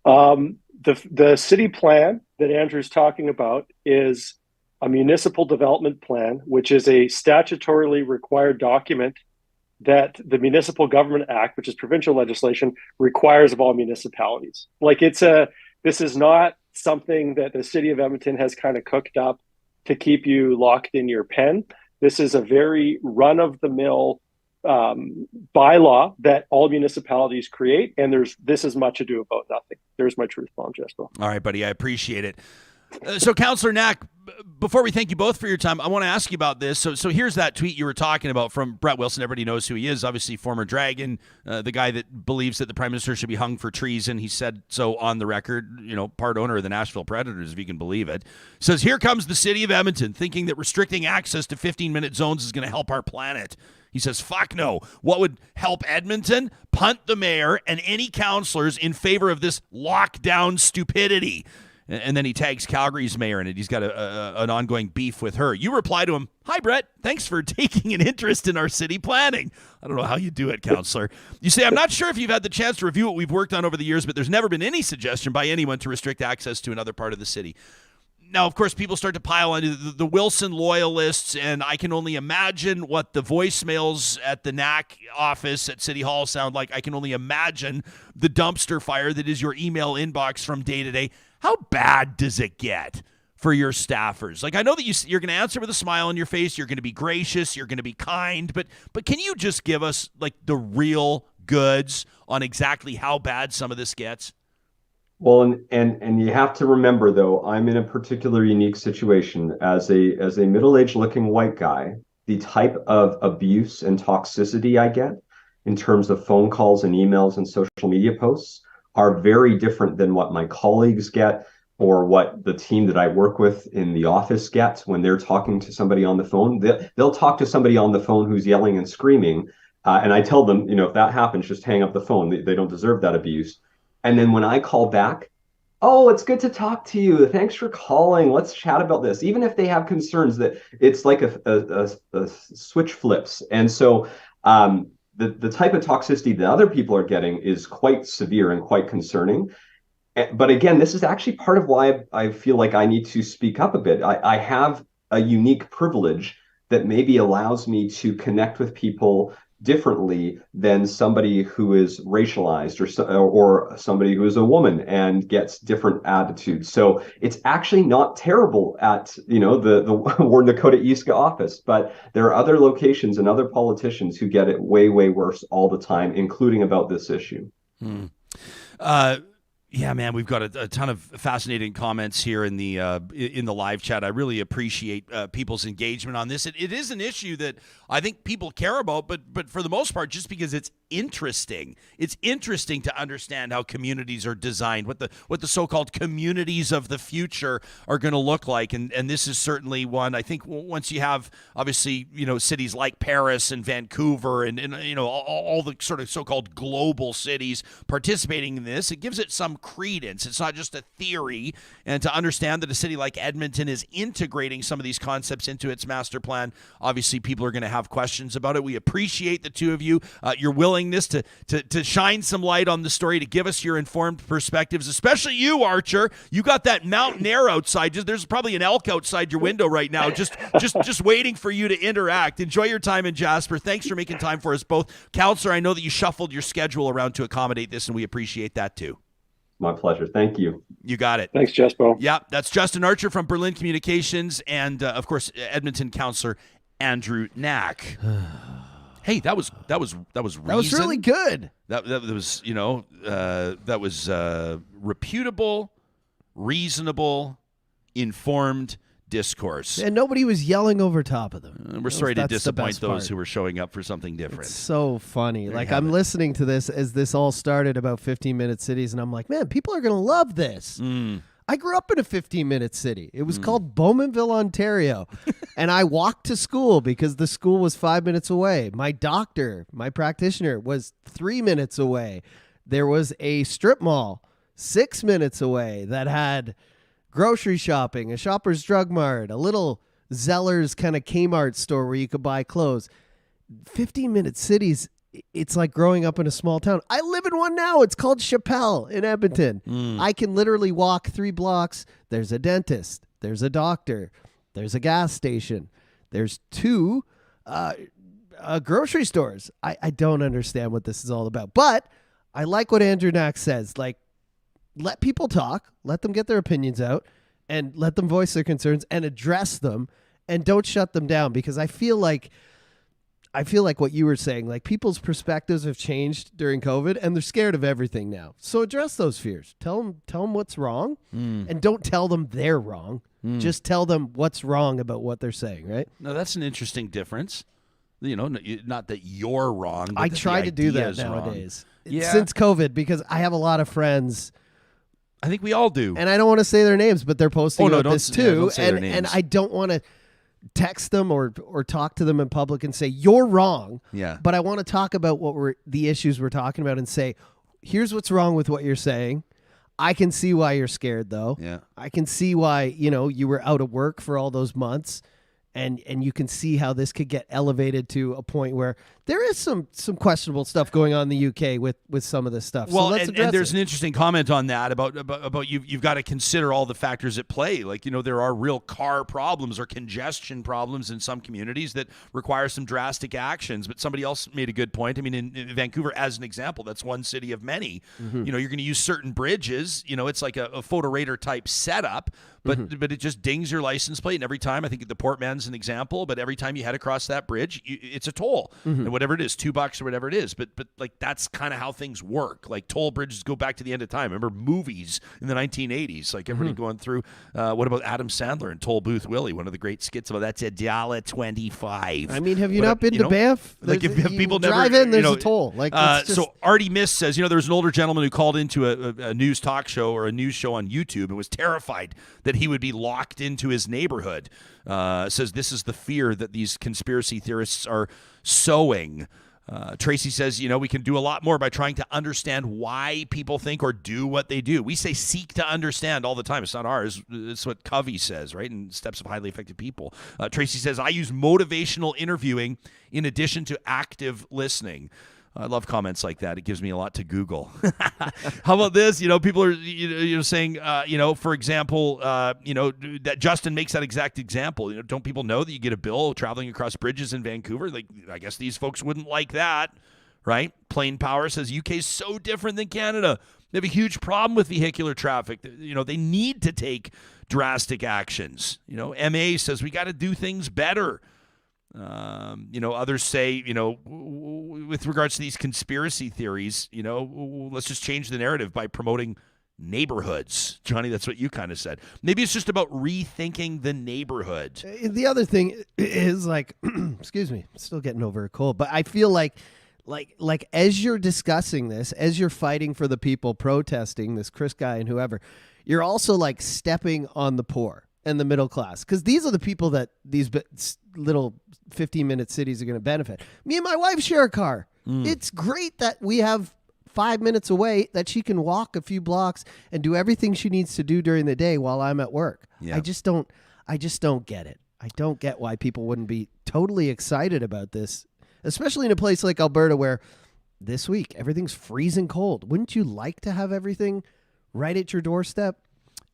The city plan that Andrew's talking about is a municipal development plan, which is a statutorily required document that the Municipal Government Act, which is provincial legislation, requires of all municipalities. Like this is not something that the city of Edmonton has kind of cooked up to keep you locked in your pen. This is a very run-of-the-mill bylaw that all municipalities create, and this is much ado about nothing. There's my truth bomb, Jesper. All right, buddy, I appreciate it. So, Councillor Knack, before we thank you both for your time, I want to ask you about this. So here's that tweet you were talking about from Brett Wilson. Everybody knows who he is, obviously former Dragon, the guy that believes that the Prime Minister should be hung for treason. He said so on the record, part owner of the Nashville Predators, if you can believe it. Says, here comes the city of Edmonton thinking that restricting access to 15-minute zones is going to help our planet. He says, fuck no. What would help Edmonton? Punt the mayor and any councillors in favor of this lockdown stupidity. And then he tags Calgary's mayor in it. He's got an ongoing beef with her. You reply to him, hi, Brett. Thanks for taking an interest in our city planning. I don't know how you do it, Councillor. You say, I'm not sure if you've had the chance to review what we've worked on over the years, but there's never been any suggestion by anyone to restrict access to another part of the city. Now, of course, people start to pile on the Wilson loyalists, and I can only imagine what the voicemails at the Knack office at City Hall sound like. I can only imagine the dumpster fire that is your email inbox from day to day. How bad does it get for your staffers? Like, I know that you're going to answer with a smile on your face. You're going to be gracious. You're going to be kind. But can you just give us, like, the real goods on exactly how bad some of this gets? Well, and you have to remember, though, I'm in a particular unique situation as a middle-aged looking white guy. The type of abuse and toxicity I get in terms of phone calls and emails and social media posts are very different than what my colleagues get or what the team that I work with in the office gets when they're talking to somebody on the phone. They'll talk to somebody on the phone who's yelling and screaming, and I tell them, if that happens, just hang up the phone. They don't deserve that abuse. And then when I call back, oh, it's good to talk to you. Thanks for calling. Let's chat about this. Even if they have concerns, that it's like a switch flips. And so the type of toxicity that other people are getting is quite severe and quite concerning. But again, this is actually part of why I feel like I need to speak up a bit. I have a unique privilege that maybe allows me to connect with people differently than somebody who is racialized or somebody who is a woman and gets different attitudes. So it's actually not terrible at the Warren Dakota East office, but there are other locations and other politicians who get it way, way worse all the time, including about this issue. Yeah, man, we've got a ton of fascinating comments here in the live chat. I really appreciate people's engagement on this. It is an issue that I think people care about, but for the most part, just because it's interesting. It's interesting to understand how communities are designed, what the so-called communities of the future are going to look like, and this is certainly one. I think once you have obviously cities like Paris and Vancouver and all the sort of so-called global cities participating in this, it gives it some credence. It's not just a theory, and to understand that a city like Edmonton is integrating some of these concepts into its master plan, obviously people are going to have questions about it. We appreciate the two of you. You're willing willingness to shine some light on the story, to give us your informed perspectives, especially you, Archer. You got that mountain air outside. There's probably an elk outside your window right now, just waiting for you to interact. Enjoy your time in Jasper. Thanks for making time for us both. Councillor, I know that you shuffled your schedule around to accommodate this, and we appreciate that too. My pleasure. Thank you. You got it. Thanks, Jespo. Yeah, that's Justin Archer from Berlin Communications and, of course, Edmonton councillor Andrew Knack. Hey, that was reason. That was really good. That was, that was reputable, reasonable, informed discourse. And nobody was yelling over top of them. We're sorry to disappoint those who were showing up for something different. It's so funny. I'm listening to this as this all started about 15-minute cities, and I'm like, man, people are going to love this. I grew up in a 15-minute city. It was called Bowmanville, Ontario. And I walked to school because the school was 5 minutes away. My doctor, my practitioner, was 3 minutes away. There was a strip mall 6 minutes away that had grocery shopping, a Shoppers Drug Mart, a little Zeller's kind of Kmart store where you could buy clothes. 15-minute cities, it's like growing up in a small town. I live in one now. It's called Chappelle in Edmonton. I can literally walk 3 blocks. There's a dentist. There's a doctor. There's a gas station. There's 2 grocery stores. I don't understand what this is all about. But I like what Andrew Knack says. Like, let people talk, let them get their opinions out, and let them voice their concerns and address them, and don't shut them down, because I feel like what you were saying, like people's perspectives have changed during COVID and they're scared of everything now. So address those fears. Tell them what's wrong, and don't tell them they're wrong. Just tell them what's wrong about what they're saying, right? No, that's an interesting difference. Not that you're wrong. But I try to do that nowadays. Yeah. Since COVID, because I have a lot of friends. I think we all do. And I don't want to say their names, but they're posting about this too. Don't say their names. And I don't want to text them or talk to them in public and say, you're wrong. Yeah. But I want to talk about the issues we're talking about and say, here's what's wrong with what you're saying. I can see why you're scared, though. Yeah. I can see why, you were out of work for all those months. And you can see how this could get elevated to a point where there is some questionable stuff going on in the UK with some of this stuff. Well, so and there's an interesting comment on that about you've got to consider all the factors at play. Like, there are real car problems or congestion problems in some communities that require some drastic actions. But somebody else made a good point. I mean, in Vancouver, as an example, that's one city of many. You're going to use certain bridges. It's like a photo radar type setup. But it just dings your license plate, and every time, I think the Portman's an example, but every time you head across that bridge, it's a toll, and whatever it is, $2 or whatever it is. But like that's kind of how things work. Like toll bridges go back to the end of time. Remember movies in the 1980s, like everybody going through. What about Adam Sandler and Toll Booth Willie? One of the great skits about that's $1.25. I mean, have you not been to Banff? Like if people never drive in, there's a toll. Like so, Artie Miss says, there was an older gentleman who called into a news talk show or a news show on YouTube and was terrified that he would be locked into his neighborhood. Says this is the fear that these conspiracy theorists are sowing. Tracy says, we can do a lot more by trying to understand why people think or do what they do. We say seek to understand all the time. It's not ours. It's what Covey says, right? In Steps of Highly Effective People. Tracy says, I use motivational interviewing in addition to active listening. I love comments like that. It gives me a lot to Google. How about this? People are saying, for example, that Justin makes that exact example. Don't people know that you get a bill traveling across bridges in Vancouver? Like, I guess these folks wouldn't like that, right? Plain Power says UK is so different than Canada. They have a huge problem with vehicular traffic. They need to take drastic actions. MA says we got to do things better. Others say, with regards to these conspiracy theories, let's just change the narrative by promoting neighborhoods. Johnny, that's what you kind of said. Maybe it's just about rethinking the neighborhood. The other thing is like, excuse me, still getting over a cold, but I feel like as you're discussing this, as you're fighting for the people protesting, this Chris guy and whoever, you're also like stepping on the poor and the middle class, because these are the people that these little 15-minute cities are going to benefit. Me and my wife share a car. It's great that we have 5 minutes away that she can walk a few blocks and do everything she needs to do during the day while I'm at work. Yeah. I just don't get it. I don't get why people wouldn't be totally excited about this, especially in a place like Alberta where this week. Everything's freezing cold. Wouldn't you like to have everything right at your doorstep?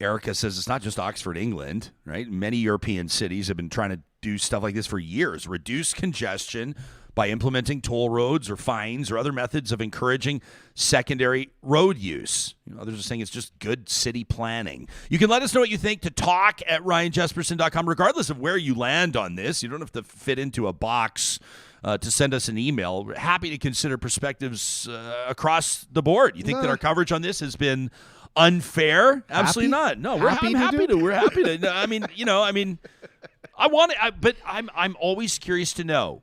Erica says it's not just Oxford, England, right? Many European cities have been trying to do stuff like this for years. Reduce congestion by implementing toll roads or fines or other methods of encouraging secondary road use. Others are saying it's just good city planning. You can let us know what you think to talk at ryanjesperson.com, regardless of where you land on this. You don't have to fit into a box to send us an email. We're happy to consider perspectives across the board. You think that our coverage on this has been unfair? Absolutely not. No, we're happy to. We're happy to. No, I mean, but I'm always curious to know.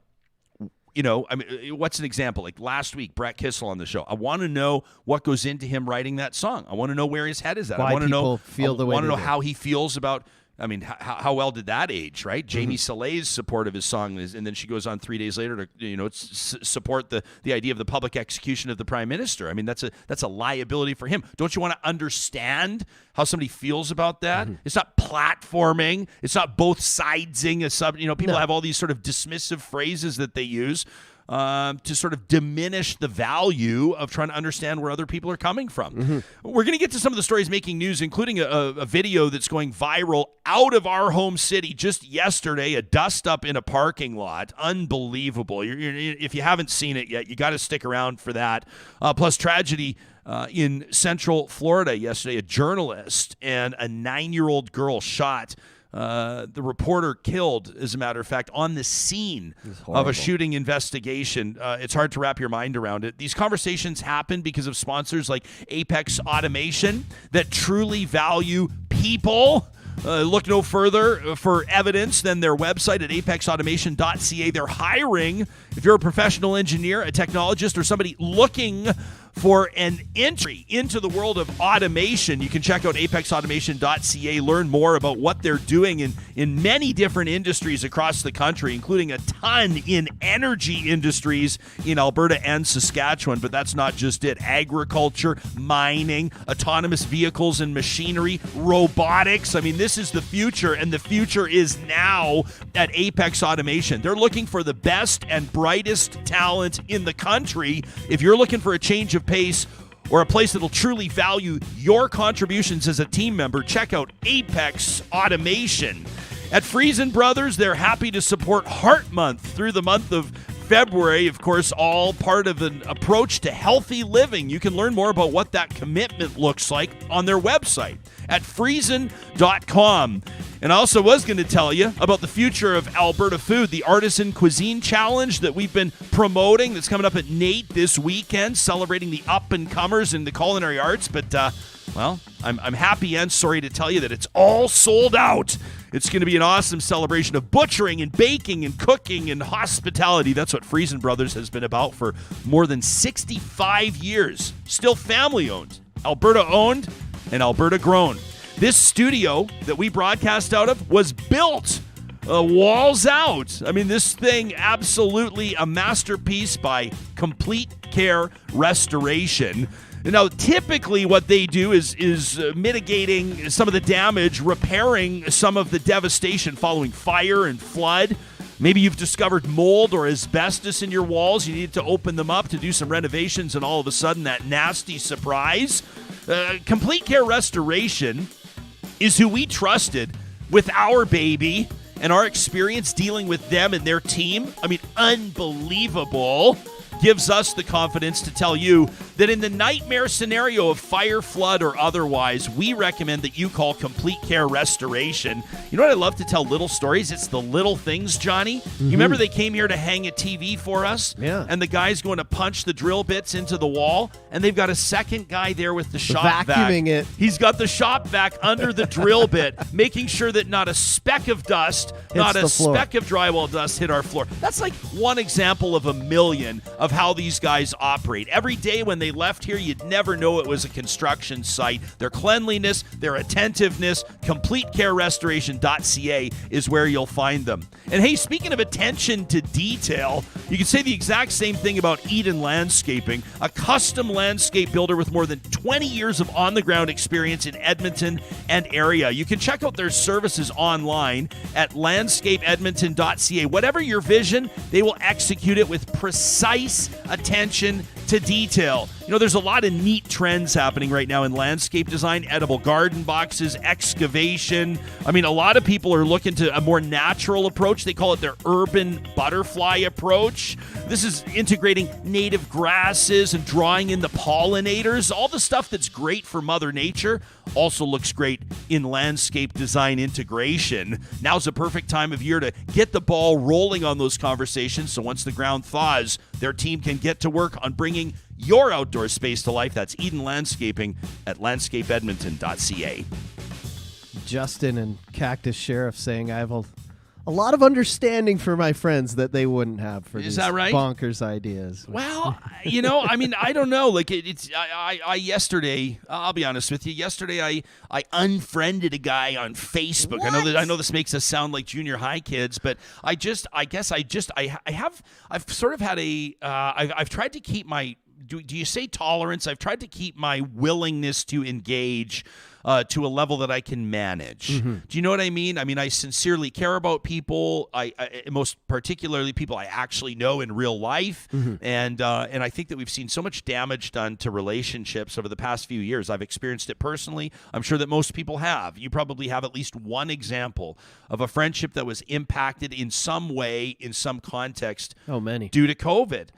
What's an example? Like last week, Brett Kissel on the show. I want to know what goes into him writing that song. I want to know where his head is at. Why I want to know. Feel the way I want to know how he feels about. I mean, how well did that age, right? Mm-hmm. Jamie Soleil's support of his song, and then she goes on 3 days later to, support the idea of the public execution of the prime minister. I mean, that's a liability for him. Don't you want to understand how somebody feels about that? Mm-hmm. It's not platforming. It's not both sidesing. People have all these sort of dismissive phrases that they use to sort of diminish the value of trying to understand where other people are coming from. Mm-hmm. We're going to get to some of the stories making news, including a video that's going viral out of our home city just yesterday, a dust-up in a parking lot. Unbelievable. If you haven't seen it yet, you got to stick around for that. Plus tragedy in Central Florida yesterday, a journalist and a 9-year-old girl shot. The reporter killed, as a matter of fact, on the scene of a shooting investigation. It's hard to wrap your mind around it. These conversations happen because of sponsors like Apex Automation that truly value people. Look no further for evidence than their website at apexautomation.ca. They're hiring, if you're a professional engineer, a technologist, or somebody looking for an entry into the world of automation. You can check out apexautomation.ca, learn more about what they're doing in many different industries across the country, including a ton in energy industries in Alberta and Saskatchewan. But that's not just it. Agriculture, mining, autonomous vehicles and machinery, robotics. I mean, this is the future, and the future is now at Apex Automation. They're looking for the best and brightest talent in the country. If you're looking for a change of pace or a place that'll truly value your contributions as a team member, check out Apex Automation. At Friesen Brothers, they're happy to support Heart Month through the month of February, of course, all part of an approach to healthy living. You can learn more about what that commitment looks like on their website at friesen.com. And I also was going to tell you about the future of Alberta food, the Artisan Cuisine Challenge that we've been promoting that's coming up at Nate this weekend, celebrating the up-and-comers in the culinary arts. But, I'm happy and sorry to tell you that it's all sold out. It's going to be an awesome celebration of butchering and baking and cooking and hospitality. That's what Friesen Brothers has been about for more than 65 years. Still family-owned, Alberta-owned, and Alberta-grown. This studio that we broadcast out of was built walls out. I mean, this thing absolutely a masterpiece by Complete Care Restoration. Now, typically what they do is mitigating some of the damage, repairing some of the devastation following fire and flood. Maybe you've discovered mold or asbestos in your walls. You need to open them up to do some renovations, and all of a sudden that nasty surprise. Complete Care Restoration is who we trusted with our baby and our experience dealing with them and their team. I mean, unbelievable. Gives us the confidence to tell you that in the nightmare scenario of fire, flood, or otherwise, we recommend that you call Complete Care Restoration. You know what I love to tell little stories? It's the little things, Johnny. Mm-hmm. You remember they came here to hang a TV for us? Yeah. And the guy's going to punch the drill bits into the wall, and they've got a second guy there with the shop vac. Vacuuming it. He's got the shop vac under the drill bit, making sure that not a speck of dust, not a speck of drywall dust hit our floor. That's like one example of a million of how these guys operate. Every day when they left here, you'd never know it was a construction site. Their cleanliness, their attentiveness, CompleteCareRestoration.ca is where you'll find them. And hey, speaking of attention to detail, you can say the exact same thing about Eden Landscaping, a custom landscape builder with more than 20 years of on-the-ground experience in Edmonton and area. You can check out their services online at landscapeedmonton.ca. Whatever your vision, they will execute it with precise less attention to detail. You know, there's a lot of neat trends happening right now in landscape design, edible garden boxes, excavation. I mean, a lot of people are looking to a more natural approach. They call it their urban butterfly approach. This is integrating native grasses and drawing in the pollinators. All the stuff that's great for Mother Nature also looks great in landscape design integration. Now's the perfect time of year to get the ball rolling on those conversations, so once the ground thaws, their team can get to work on bringing your outdoor space to life. That's Eden Landscaping at landscapeedmonton.ca. Justin and Cactus Sheriff saying I have a lot of understanding for my friends that they wouldn't have for these that right? bonkers ideas. Well, you know, I mean, I don't know. Like I yesterday, I'll be honest with you. Yesterday, I unfriended a guy on Facebook. What? I know this makes us sound like junior high kids, but I've sort of had I've tried to keep my. Do you say tolerance? I've tried to keep my willingness to engage to a level that I can manage. Mm-hmm. Do you know what I mean? I mean, I sincerely care about people. I most particularly people I actually know in real life, and I think that we've seen so much damage done to relationships over the past few years. I've experienced it personally. I'm sure that most people have. You probably have at least one example of a friendship that was impacted in some way, in some context, Oh, many. due to COVID.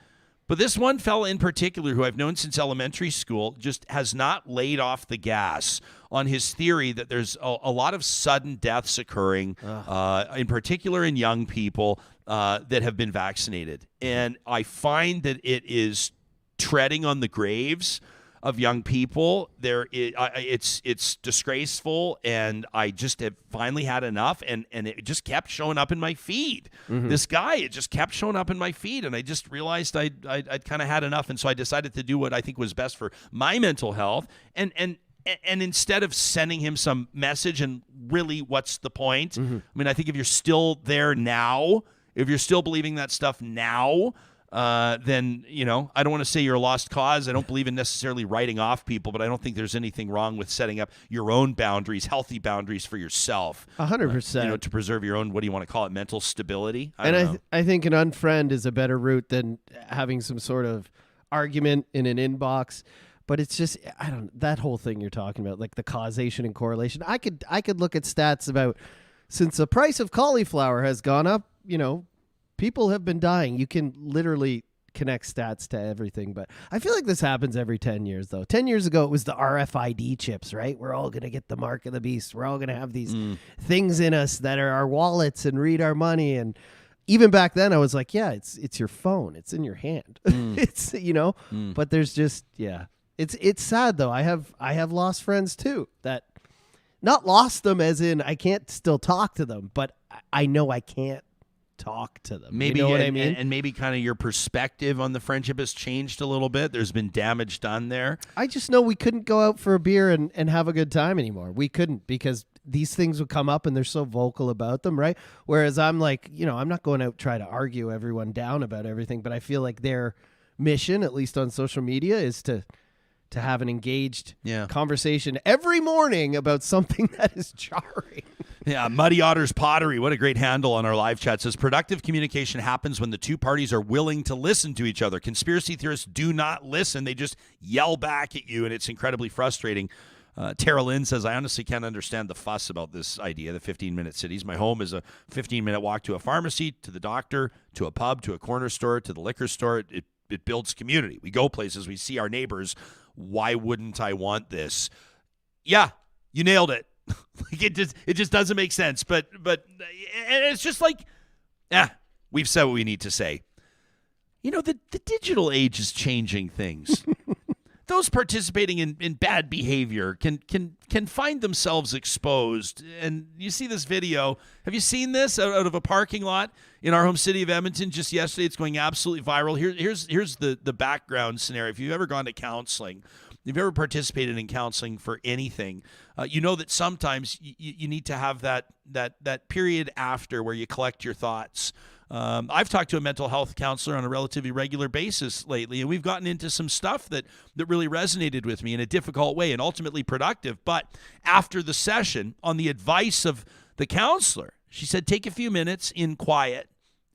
But this one fella in particular, who I've known since elementary school, just has not laid off the gas on his theory that there's a lot of sudden deaths occurring, in particular in young people that have been vaccinated. And I find that it is treading on the graves of young people. It's disgraceful, and I just have finally had enough, and it just kept showing up in my feed. This guy, it just kept showing up in my feed, and I just realized I'd kind of had enough, and so I decided to do what I think was best for my mental health, and instead of sending him some message, and really, what's the point? I mean, I think if you're still there now, if you're still believing that stuff now, then, you know, I don't want to say you're a lost cause. I don't believe in necessarily writing off people, but I don't think there's anything wrong with setting up your own boundaries, healthy boundaries for yourself. 100%. You know, to preserve your own, what do you want to call it, mental stability? I think an unfriend is a better route than having some sort of argument in an inbox. But it's just, that whole thing you're talking about, like the causation and correlation. I could look at stats about, since the price of cauliflower has gone up, you know, people have been dying. You can literally connect stats to everything. But I feel like this happens every 10 years, though. 10 years ago, it was the RFID chips, right? We're all going to get the mark of the beast. We're all going to have these things in us that are our wallets and read our money. And even back then, I was like, yeah, it's your phone. It's in your hand. It's, you know, but there's just, yeah. It's sad, though. I have lost friends, too, that not lost them as in I can't still talk to them, but I know I can't talk to them. Maybe, you know what I mean? And maybe kind of your perspective on the friendship has changed a little bit. There's been damage done there. I just know we couldn't go out for a beer and have a good time anymore. We couldn't, because these things would come up and they're so vocal about them, right? Whereas I'm like, you know, I'm not going out try to argue everyone down about everything, but I feel like their mission, at least on social media, is to have an engaged conversation every morning about something that is jarring. Yeah, Muddy Otter's Pottery, what a great handle on our live chat, says productive communication happens when the two parties are willing to listen to each other. Conspiracy theorists do not listen. They just yell back at you, and it's incredibly frustrating. Tara Lynn says, I honestly can't understand the fuss about this idea, the 15-minute cities. My home is a 15-minute walk to a pharmacy, to the doctor, to a pub, to a corner store, to the liquor store. It builds community. We go places. We see our neighbors. Why wouldn't I want this? Yeah, you nailed it. Like it just doesn't make sense. But and it's just like, we've said what we need to say. You know, the digital age is changing things. Those participating in bad behavior can find themselves exposed. And you see this video. Have you seen this out of a parking lot in our home city of Edmonton just yesterday? It's going absolutely viral. Here's the background scenario. If you've ever gone to counseling, if you've ever participated in counseling for anything, you know that sometimes you need to have that period after where you collect your thoughts. I've talked to a mental health counselor on a relatively regular basis lately, and we've gotten into some stuff that really resonated with me in a difficult way and ultimately productive. But after the session, on the advice of the counselor, she said, take a few minutes in quiet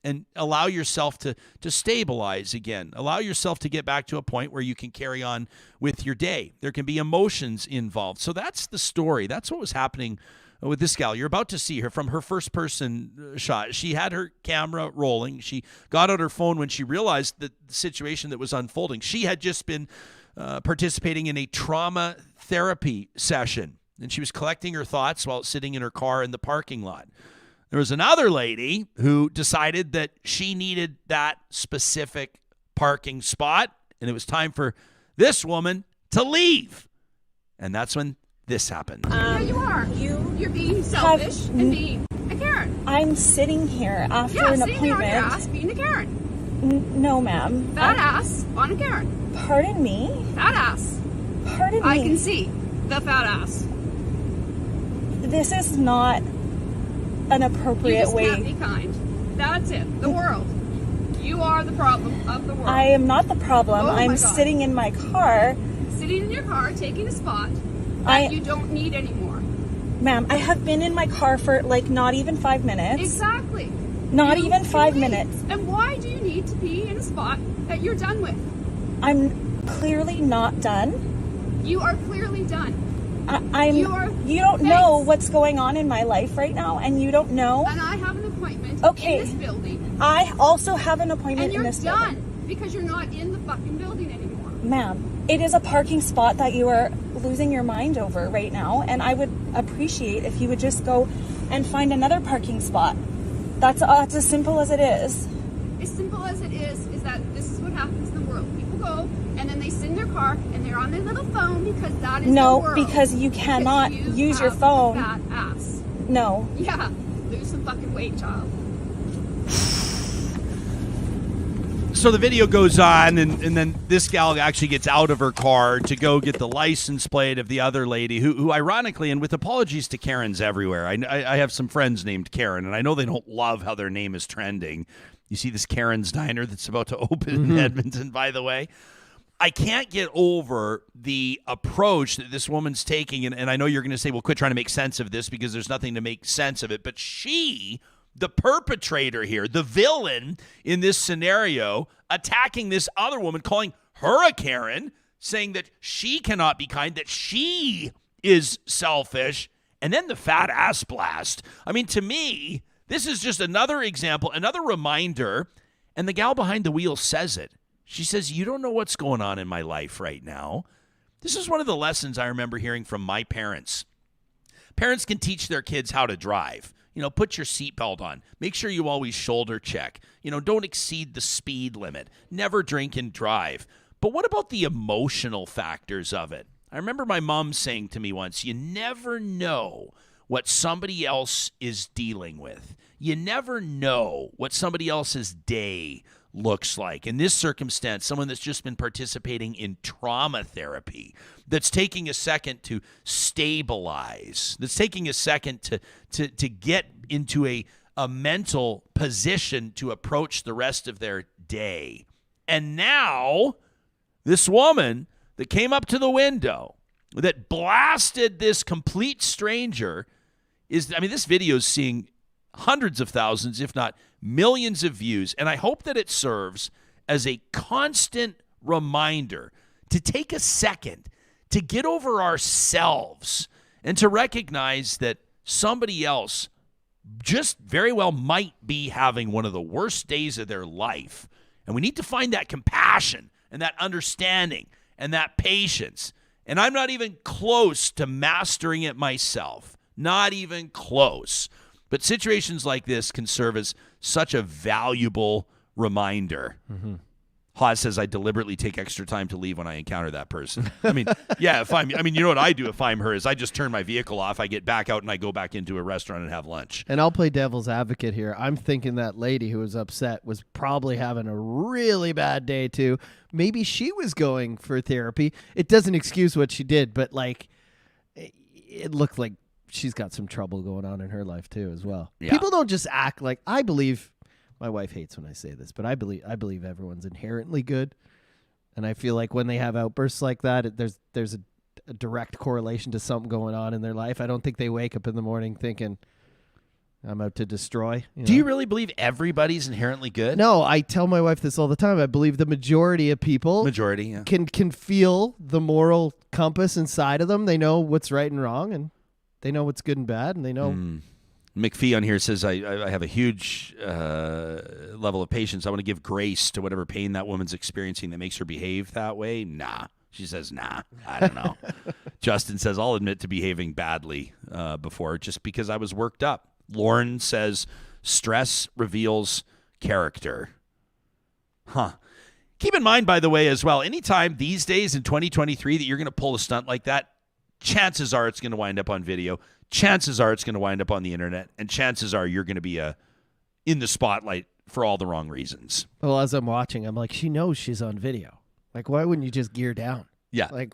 and allow yourself to stabilize again. Allow yourself to get back to a point where you can carry on with your day. There can be emotions involved. So that's the story. That's what was happening with this gal. You're about to see her from her first person shot. She had her camera rolling. She got out her phone when she realized the situation that was unfolding. She had just been participating in a trauma therapy session, and she was collecting her thoughts while sitting in her car in the parking lot. There was another lady who decided that she needed that specific parking spot, and it was time for this woman to leave. And that's when this happened. Yeah, you are. You're being selfish and being a Karen. I'm sitting here after an sitting appointment. There on your ass being a Karen. No, ma'am. Fat ass on a Karen. Pardon me? Fat ass. Pardon me? I can see the fat ass. This is not an appropriate you just way. Can't be kind. That's it. The world. You are the problem of the world. I am not the problem. Oh I'm sitting in my car. Sitting in your car, taking a spot that you don't need anymore. Ma'am, I have been in my car for like not even 5 minutes. Exactly. Not even 5 minutes. And why do you need to be in a spot that you're done with? I'm clearly not done. You are clearly done. You don't know what's going on in my life right now, and you don't know. And I have an appointment in this building. I also have an appointment in this building. And you're done because you're not in the fucking building anymore. Ma'am, it is a parking spot that you are losing your mind over right now, and I would appreciate if you would just go and find another parking spot. That's as simple as it is. As simple as it is that this is what happens in the world. People go and then they sit in their car and they're on their little phone because that is the world. No, because you cannot use your phone. Fat ass. No. Yeah, lose some fucking weight, child. So the video goes on, and then this gal actually gets out of her car to go get the license plate of the other lady, who ironically, and with apologies to Karens everywhere, I have some friends named Karen, and I know they don't love how their name is trending. You see this Karen's Diner that's about to open in Edmonton, by the way. I can't get over the approach that this woman's taking, and I know you're going to say, well, quit trying to make sense of this because there's nothing to make sense of it, but she, the perpetrator here, the villain in this scenario, attacking this other woman, calling her a Karen, saying that she cannot be kind, that she is selfish, and then the fat ass blast. I mean, to me, this is just another example, another reminder, and the gal behind the wheel says it. She says, you don't know what's going on in my life right now. This is one of the lessons I remember hearing from my parents. Parents can teach their kids how to drive. You know, put your seatbelt on. Make sure you always shoulder check. You know, don't exceed the speed limit. Never drink and drive. But what about the emotional factors of it? I remember my mom saying to me once, you never know what somebody else is dealing with. You never know what somebody else's day looks like. In this circumstance, someone that's just been participating in trauma therapy, that's taking a second to stabilize, that's taking a second to get into a mental position to approach the rest of their day. And now, this woman that came up to the window, that blasted this complete stranger, this video is seeing hundreds of thousands, if not millions of views. And I hope that it serves as a constant reminder to take a second to get over ourselves and to recognize that somebody else just very well might be having one of the worst days of their life. And we need to find that compassion and that understanding and that patience. And I'm not even close to mastering it myself. Not even close. But situations like this can serve as such a valuable reminder. Mm-hmm. Haas says, I deliberately take extra time to leave when I encounter that person. I mean, yeah, you know what I do if I'm her is I just turn my vehicle off, I get back out, and I go back into a restaurant and have lunch. And I'll play devil's advocate here. I'm thinking that lady who was upset was probably having a really bad day, too. Maybe she was going for therapy. It doesn't excuse what she did, but, like, it looked like she's got some trouble going on in her life, too, as well. Yeah. People don't just act like, I believe... My wife hates when I say this, but I believe everyone's inherently good, and I feel like when they have outbursts like that, there's a direct correlation to something going on in their life. I don't think they wake up in the morning thinking, I'm out to destroy. Do you really believe everybody's inherently good? No, I tell my wife this all the time. I believe the majority of people can feel the moral compass inside of them. They know what's right and wrong, and they know what's good and bad, and they know. McPhee on here says, I have a huge level of patience. I want to give grace to whatever pain that woman's experiencing that makes her behave that way. Nah. She says, nah, I don't know. Justin says, I'll admit to behaving badly before just because I was worked up. Lauren says, stress reveals character. Keep in mind, by the way, as well, anytime these days in 2023 that you're going to pull a stunt like that, chances are it's going to wind up on video. Chances are it's going to wind up on the internet. And chances are you're going to be in the spotlight for all the wrong reasons. Well, as I'm watching, I'm like, she knows she's on video. Like, why wouldn't you just gear down? Yeah. Like,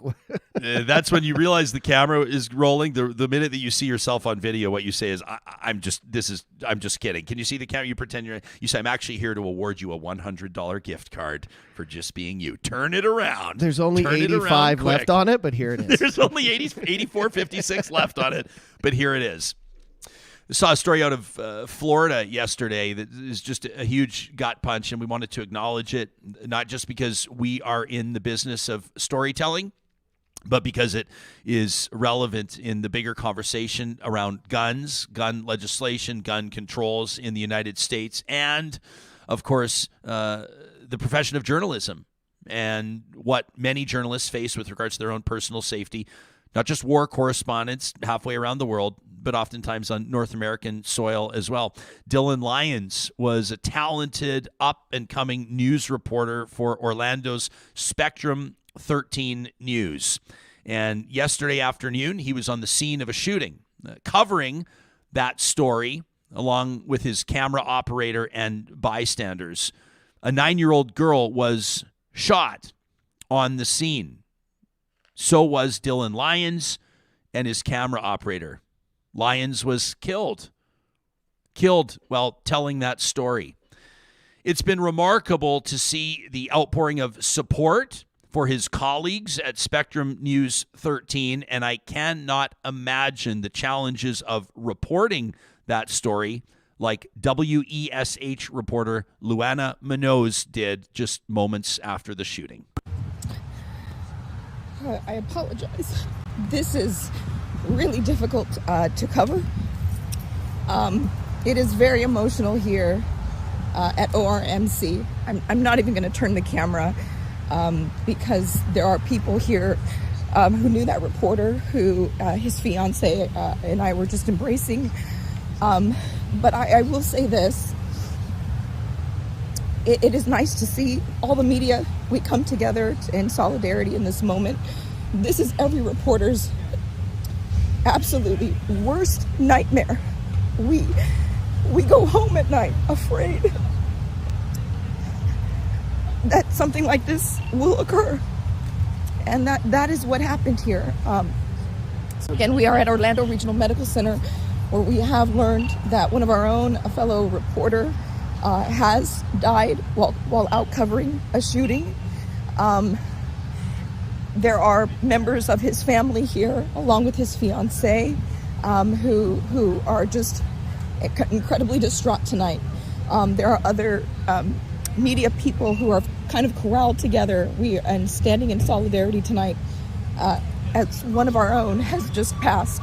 that's when you realize the camera is rolling. The minute that you see yourself on video, what you say is, I'm just kidding. Can you see the camera? You pretend you say, I'm actually here to award you a $100 gift card for just being you. Turn it around. There's only 85 left on it, but here it is. There's only 84.56 left on it, but here it is. I saw a story out of Florida yesterday that is just a huge gut punch, and we wanted to acknowledge it, not just because we are in the business of storytelling, but because it is relevant in the bigger conversation around guns, gun legislation, gun controls in the United States, and, of course, the profession of journalism and what many journalists face with regards to their own personal safety, not just war correspondents halfway around the world, but oftentimes on North American soil as well. Dylan Lyons was a talented up-and-coming news reporter for Orlando's Spectrum 13 News. And yesterday afternoon, he was on the scene of a shooting, covering that story along with his camera operator and bystanders. A 9-year-old girl was shot on the scene. So was Dylan Lyons and his camera operator. Lyons was killed while telling that story. It's been remarkable to see the outpouring of support for his colleagues at Spectrum News 13, and I cannot imagine the challenges of reporting that story like WESH reporter Luana Munoz did just moments after the shooting. I apologize. This is really difficult to cover. It is very emotional here at ORMC. I'm not even going to turn the camera because there are people here who knew that reporter, who his fiance and I were just embracing. But I will say this. It is nice to see all the media. We come together in solidarity in this moment. This is every reporter's absolutely worst nightmare. We go home at night afraid that something like this will occur, and that is what happened here. So again, we are at Orlando Regional Medical Center, where we have learned that one of our own, a fellow reporter, has died while out covering a shooting. There are members of his family here, along with his fiancée, who are just incredibly distraught tonight. There are other media people who are kind of corralled together and standing in solidarity tonight as one of our own has just passed.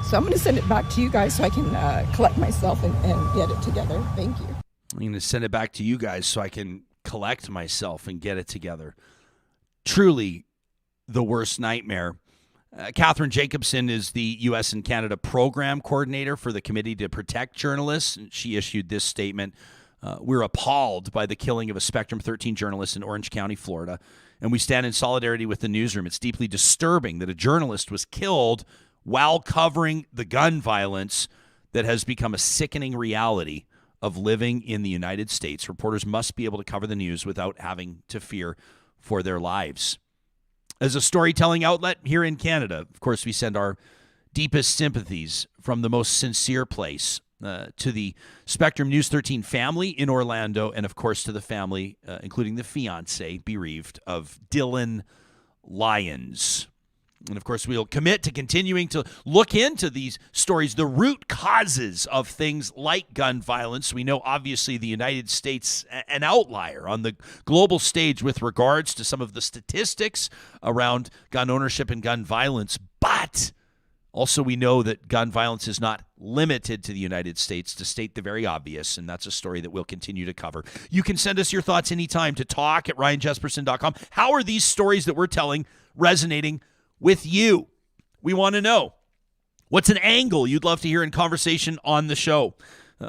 So I'm going to send it back to you guys so I can collect myself and get it together. Thank you. I'm going to send it back to you guys so I can collect myself and get it together. Truly the worst nightmare. Catherine Jacobson is the U.S. and Canada program coordinator for the Committee to Protect Journalists. And she issued this statement. We're appalled by the killing of a Spectrum 13 journalist in Orange County, Florida, and we stand in solidarity with the newsroom. It's deeply disturbing that a journalist was killed while covering the gun violence that has become a sickening reality of living in the United States. Reporters must be able to cover the news without having to fear for their lives. As a storytelling outlet here in Canada, of course, we send our deepest sympathies from the most sincere place to the Spectrum News 13 family in Orlando, and of course to the family, including the fiancé, bereaved of Dylan Lyons. And of course, we'll commit to continuing to look into these stories, the root causes of things like gun violence. We know, obviously, the United States, an outlier on the global stage with regards to some of the statistics around gun ownership and gun violence. But also, we know that gun violence is not limited to the United States, to state the very obvious, and that's a story that we'll continue to cover. You can send us your thoughts anytime to talk@ryanjesperson.com. How are these stories that we're telling resonating with you? We want to know. What's an angle you'd love to hear in conversation on the show?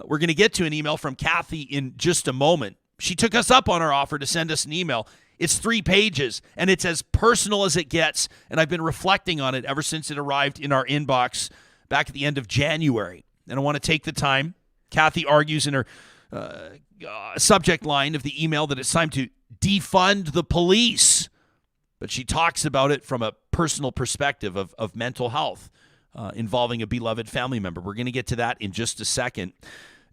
We're going to get to an email from Kathy in just a moment. She took us up on our offer to send us an email. It's 3 pages, and it's as personal as it gets, and I've been reflecting on it ever since it arrived in our inbox back at the end of January. And I want to take the time. Kathy argues in her subject line of the email that it's time to defund the police. But she talks about it from a personal perspective of mental health involving a beloved family member. We're going to get to that in just a second.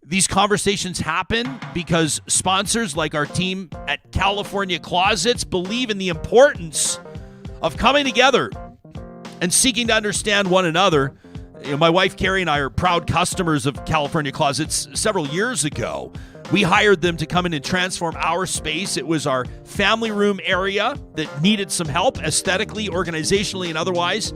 These conversations happen because sponsors like our team at California Closets believe in the importance of coming together and seeking to understand one another. My wife, Carrie, and I are proud customers of California Closets. Several years ago, we hired them to come in and transform our space. It was our family room area that needed some help aesthetically, organizationally, and otherwise.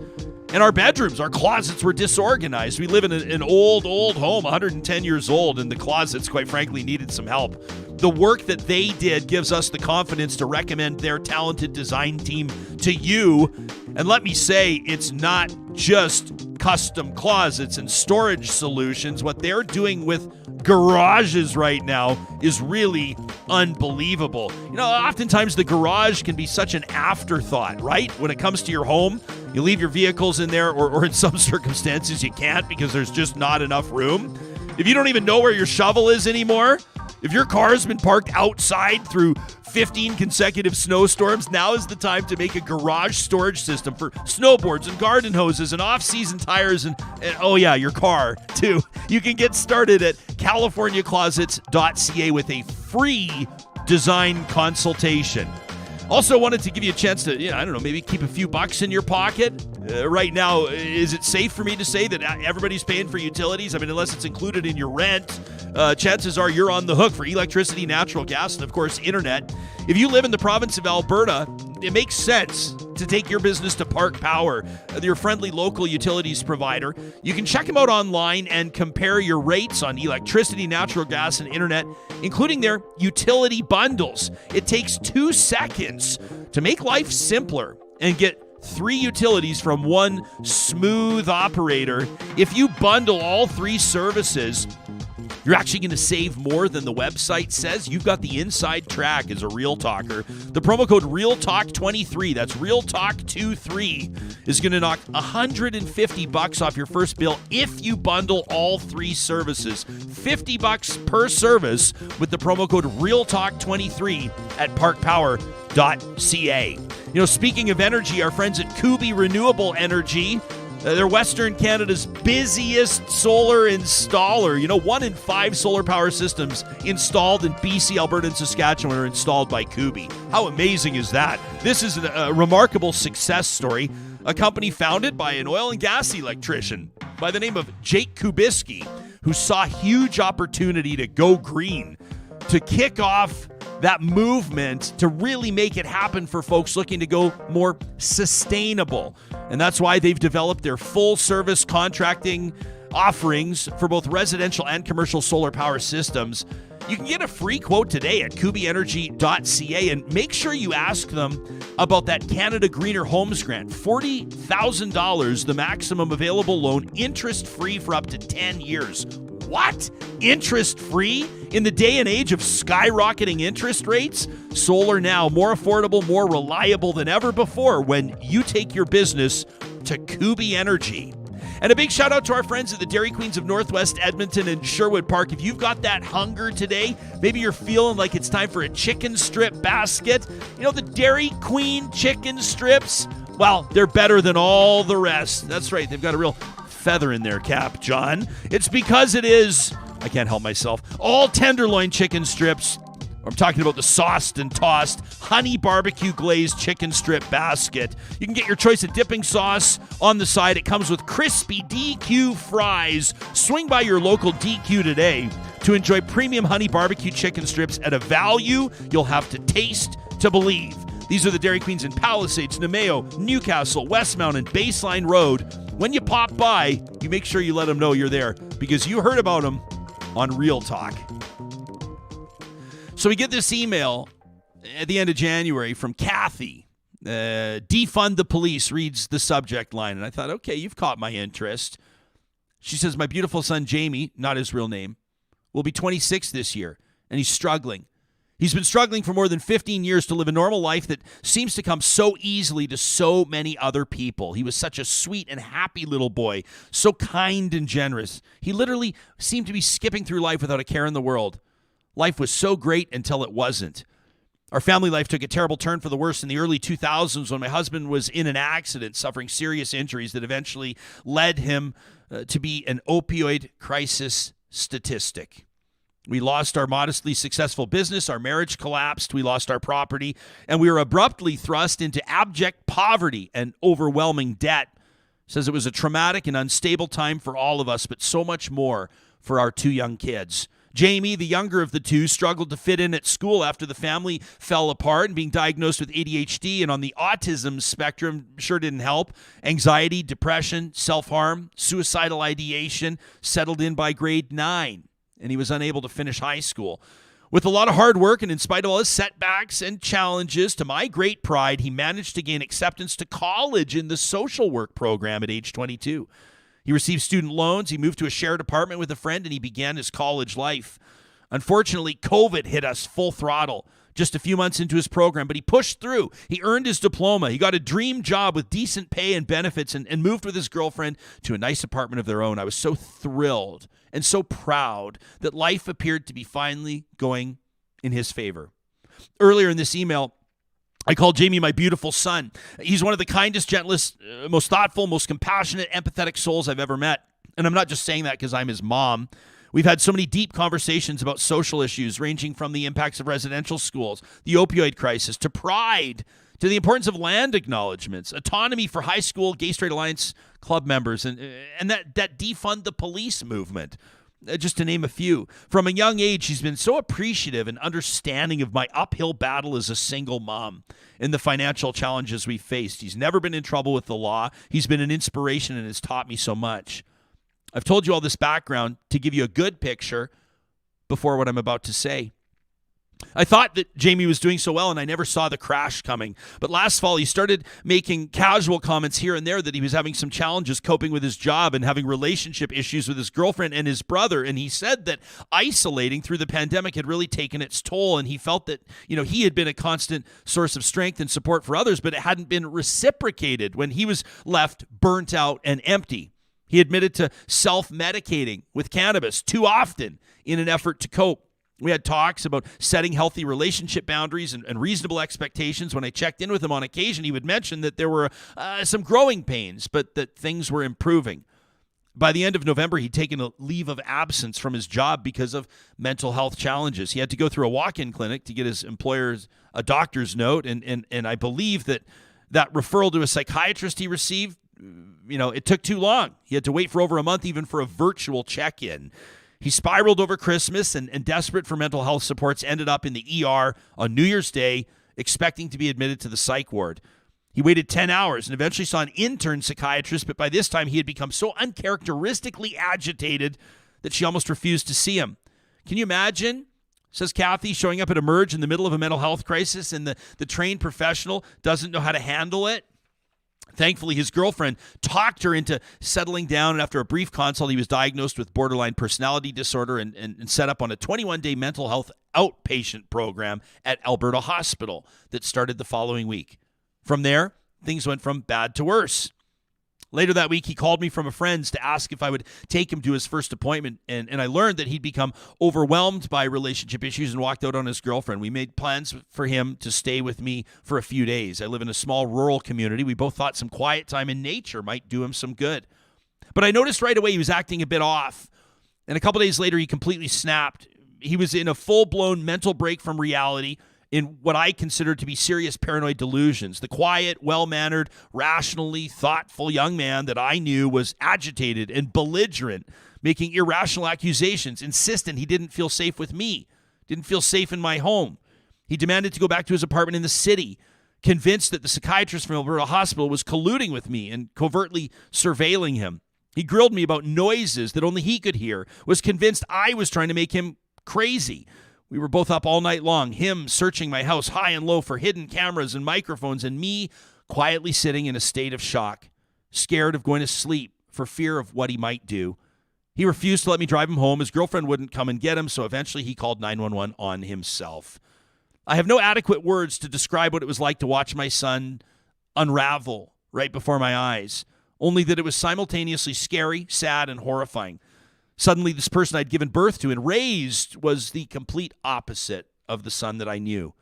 And our bedrooms, our closets were disorganized. We live in an old home, 110 years old, and the closets, quite frankly, needed some help. The work that they did gives us the confidence to recommend their talented design team to you. And let me say, it's not just custom closets and storage solutions. What they're doing with garages right now is really unbelievable. You know, oftentimes the garage can be such an afterthought, right? When it comes to your home, you leave your vehicles in there, or in some circumstances you can't because there's just not enough room. If you don't even know where your shovel is anymore, if your car's been parked outside through 15 consecutive snowstorms, now is the time to make a garage storage system for snowboards and garden hoses and off-season tires and oh yeah, your car too. You can get started at californiaclosets.ca with a free design consultation. Also wanted to give you a chance to, maybe keep a few bucks in your pocket. Right now, is it safe for me to say that everybody's paying for utilities? I mean, unless it's included in your rent, chances are you're on the hook for electricity, natural gas, and of course, internet. If you live in the province of Alberta, it makes sense to take your business to Park Power, your friendly local utilities provider. You can check them out online and compare your rates on electricity, natural gas, and internet, including their utility bundles. It takes 2 seconds to make life simpler and get 3 utilities from one smooth operator. If you bundle all 3 services, you're actually going to save more than the website says. You've got the inside track as a Real Talker. The promo code RealTalk23, that's RealTalk23, is going to knock $150 off your first bill if you bundle all 3 services. $50 per service with the promo code RealTalk23 at parkpower.ca. Speaking of energy, our friends at Kubi Renewable Energy, they're Western Canada's busiest solar installer. 1 in 5 solar power systems installed in BC, Alberta, and Saskatchewan are installed by Kubi. How amazing is that? This is a remarkable success story. A company founded by an oil and gas electrician by the name of Jake Kubiski, who saw huge opportunity to go green, to kick off that movement to really make it happen for folks looking to go more sustainable. And that's why they've developed their full-service contracting offerings for both residential and commercial solar power systems. You can get a free quote today at kubienergy.ca, and make sure you ask them about that Canada Greener Homes Grant. $40,000, the maximum available loan, interest-free for up to 10 years. What? Interest-free? In the day and age of skyrocketing interest rates? Solar now, more affordable, more reliable than ever before when you take your business to Kubi Energy. And a big shout out to our friends at the Dairy Queens of Northwest Edmonton and Sherwood Park. If you've got that hunger today, maybe you're feeling like it's time for a chicken strip basket. The Dairy Queen chicken strips, well, they're better than all the rest. That's right, they've got a real feather in their cap, John. It's because it is, I can't help myself, all tenderloin chicken strips, I'm talking about the sauced and tossed honey barbecue glazed chicken strip basket. You can get your choice of dipping sauce on the side. It comes with crispy DQ fries. Swing by your local DQ today to enjoy premium honey barbecue chicken strips at a value you'll have to taste to believe. These are the Dairy Queens in Palisades, Nemeo, Newcastle, Westmount, and Baseline Road. When you pop by, you make sure you let them know you're there because you heard about them on Real Talk. So we get this email at the end of January from Kathy. Defund the police reads the subject line. And I thought, okay, you've caught my interest. She says, my beautiful son, Jamie, not his real name, will be 26 this year, and he's struggling. He's been struggling for more than 15 years to live a normal life that seems to come so easily to so many other people. He was such a sweet and happy little boy, so kind and generous. He literally seemed to be skipping through life without a care in the world. Life was so great until it wasn't. Our family life took a terrible turn for the worse in the early 2000s when my husband was in an accident, suffering serious injuries that eventually led him to be an opioid crisis statistic. We lost our modestly successful business, our marriage collapsed, we lost our property, and we were abruptly thrust into abject poverty and overwhelming debt. Says it was a traumatic and unstable time for all of us, but so much more for our two young kids. Jamie, the younger of the two, struggled to fit in at school after the family fell apart, and being diagnosed with ADHD and on the autism spectrum sure didn't help. Anxiety, depression, self-harm, suicidal ideation settled in by grade 9, and he was unable to finish high school. With a lot of hard work and in spite of all his setbacks and challenges, to my great pride, he managed to gain acceptance to college in the social work program at age 22. He received student loans, he moved to a shared apartment with a friend, and he began his college life. Unfortunately, COVID hit us full throttle just a few months into his program, but he pushed through. He earned his diploma. He got a dream job with decent pay and benefits and moved with his girlfriend to a nice apartment of their own. I was so thrilled and so proud that life appeared to be finally going in his favor. Earlier in this email, I called Jamie my beautiful son. He's one of the kindest, gentlest, most thoughtful, most compassionate, empathetic souls I've ever met. And I'm not just saying that because I'm his mom. We've had so many deep conversations about social issues, ranging from the impacts of residential schools, the opioid crisis, to pride, to the importance of land acknowledgements, autonomy for high school Gay Straight Alliance club members, and that defund the police movement. Just to name a few. From a young age, she's been so appreciative and understanding of my uphill battle as a single mom and the financial challenges we faced. He's never been in trouble with the law. He's been an inspiration and has taught me so much. I've told you all this background to give you a good picture before what I'm about to say. I thought that Jamie was doing so well, and I never saw the crash coming. But last fall, he started making casual comments here and there that he was having some challenges coping with his job and having relationship issues with his girlfriend and his brother. And he said that isolating through the pandemic had really taken its toll, and he felt that, he had been a constant source of strength and support for others, but it hadn't been reciprocated when he was left burnt out and empty. He admitted to self-medicating with cannabis too often in an effort to cope. We had talks about setting healthy relationship boundaries and reasonable expectations. When I checked in with him on occasion, he would mention that there were some growing pains, but that things were improving. By the end of November, he'd taken a leave of absence from his job because of mental health challenges. He had to go through a walk-in clinic to get his employer's a doctor's note, and I believe that referral to a psychiatrist he received, it took too long. He had to wait for over a month even for a virtual check-in. He spiraled over Christmas and desperate for mental health supports, ended up in the ER on New Year's Day, expecting to be admitted to the psych ward. He waited 10 hours and eventually saw an intern psychiatrist, but by this time he had become so uncharacteristically agitated that she almost refused to see him. Can you imagine, says Kathy, showing up at Emerge in the middle of a mental health crisis and the trained professional doesn't know how to handle it? Thankfully, his girlfriend talked her into settling down, and after a brief consult, he was diagnosed with borderline personality disorder and set up on a 21-day mental health outpatient program at Alberta Hospital that started the following week. From there, things went from bad to worse. Later that week, he called me from a friend's to ask if I would take him to his first appointment, and I learned that he'd become overwhelmed by relationship issues and walked out on his girlfriend. We made plans for him to stay with me for a few days. I live in a small rural community. We both thought some quiet time in nature might do him some good. But I noticed right away he was acting a bit off, and a couple days later, he completely snapped. he was in a full-blown mental break from reality in what I consider to be serious paranoid delusions. The quiet, well-mannered, rationally thoughtful young man that I knew was agitated and belligerent, making irrational accusations, insistent he didn't feel safe with me, didn't feel safe in my home. He demanded to go back to his apartment in the city, convinced that the psychiatrist from Alberta Hospital was colluding with me and covertly surveilling him. He grilled me about noises that only he could hear, was convinced I was trying to make him crazy. We were both up all night long, him searching my house high and low for hidden cameras and microphones, and me quietly sitting in a state of shock, scared of going to sleep for fear of what he might do. He refused to let me drive him home. His girlfriend wouldn't come and get him, so eventually he called 911 on himself. I have no adequate words to describe what it was like to watch my son unravel right before my eyes, only that it was simultaneously scary, sad, and horrifying. Suddenly, this person I'd given birth to and raised was the complete opposite of the son that I knew.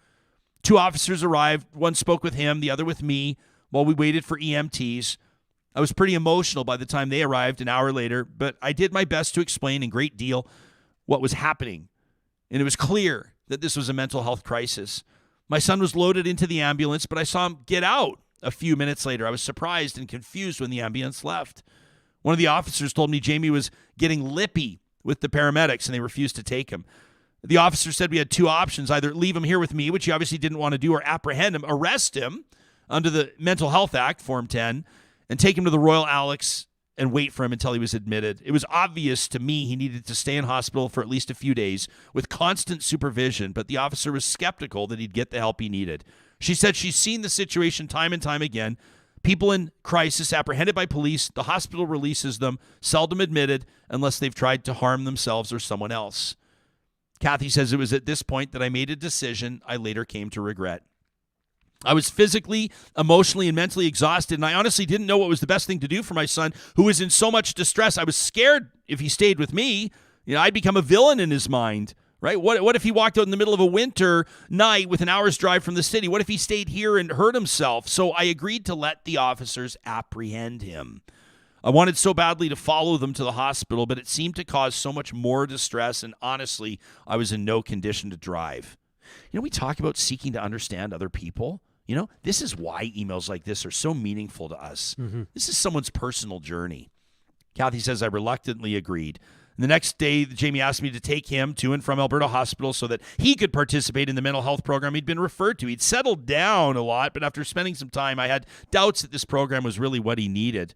2 officers arrived. One spoke with him, the other with me, while we waited for EMTs. I was pretty emotional by the time they arrived an hour later, but I did my best to explain in great deal what was happening. And it was clear that this was a mental health crisis. My son was loaded into the ambulance, but I saw him get out a few minutes later. I was surprised and confused when the ambulance left. One of the officers told me Jamie was getting lippy with the paramedics and they refused to take him. The officer said we had 2 options, either leave him here with me, which he obviously didn't want to do, or apprehend him, arrest him under the Mental Health Act, Form 10, and take him to the Royal Alex and wait for him until he was admitted. It was obvious to me he needed to stay in hospital for at least a few days with constant supervision, but the officer was skeptical that he'd get the help he needed. She said she's seen the situation time and time again. People in crisis apprehended by police, the hospital releases them, seldom admitted unless they've tried to harm themselves or someone else. Kathy says it was at this point that I made a decision I later came to regret. I was physically, emotionally, and mentally exhausted, and I honestly didn't know what was the best thing to do for my son, who was in so much distress. I was scared if he stayed with me, I'd become a villain in his mind, right? What if he walked out in the middle of a winter night with an hour's drive from the city? What if he stayed here and hurt himself? So I agreed to let the officers apprehend him. I wanted so badly to follow them to the hospital, but it seemed to cause so much more distress, and honestly, I was in no condition to drive. We talk about seeking to understand other people. This is why emails like this are so meaningful to us. Mm-hmm. This is someone's personal journey. Kathy says I reluctantly agreed. And the next day, Jamie asked me to take him to and from Alberta Hospital so that he could participate in the mental health program he'd been referred to. He'd settled down a lot, but after spending some time, I had doubts that this program was really what he needed.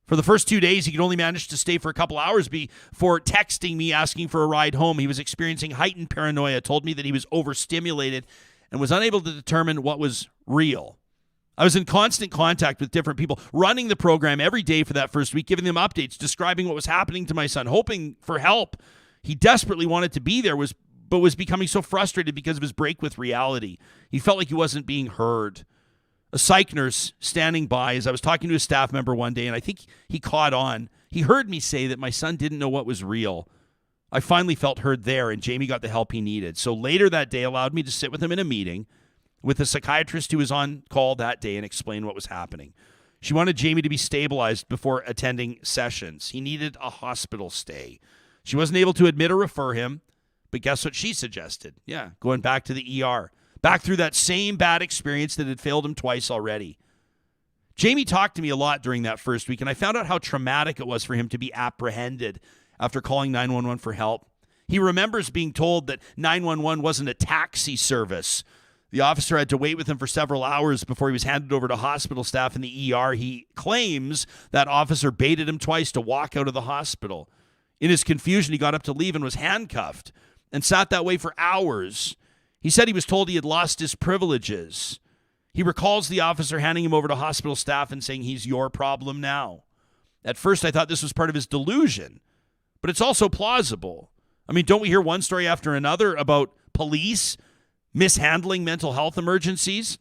For the first 2 days, he could only manage to stay for a couple hours before texting me asking for a ride home. He was experiencing heightened paranoia, told me that he was overstimulated and was unable to determine what was real. I was in constant contact with different people, running the program every day for that first week, giving them updates, describing what was happening to my son, hoping for help. He desperately wanted to be there, but was becoming so frustrated because of his break with reality. He felt like he wasn't being heard. A psych nurse standing by as I was talking to a staff member one day, and I think he caught on. He heard me say that my son didn't know what was real. I finally felt heard there, and Jamie got the help he needed. So later that day allowed me to sit with him in a meeting with a psychiatrist who was on call that day and explain what was happening. She wanted Jamie to be stabilized before attending sessions. He needed a hospital stay. She wasn't able to admit or refer him, but guess what she suggested? Yeah, going back to the ER. Back through that same bad experience that had failed him twice already. Jamie talked to me a lot during that first week, and I found out how traumatic it was for him to be apprehended after calling 911 for help. He remembers being told that 911 wasn't a taxi service. The officer had to wait with him for several hours before he was handed over to hospital staff in the ER. He claims that officer baited him twice to walk out of the hospital. In his confusion, he got up to leave and was handcuffed and sat that way for hours. He said he was told he had lost his privileges. He recalls the officer handing him over to hospital staff and saying, "He's your problem now." At first, I thought this was part of his delusion, but it's also plausible. I mean, don't we hear one story after another about police mishandling mental health emergencies?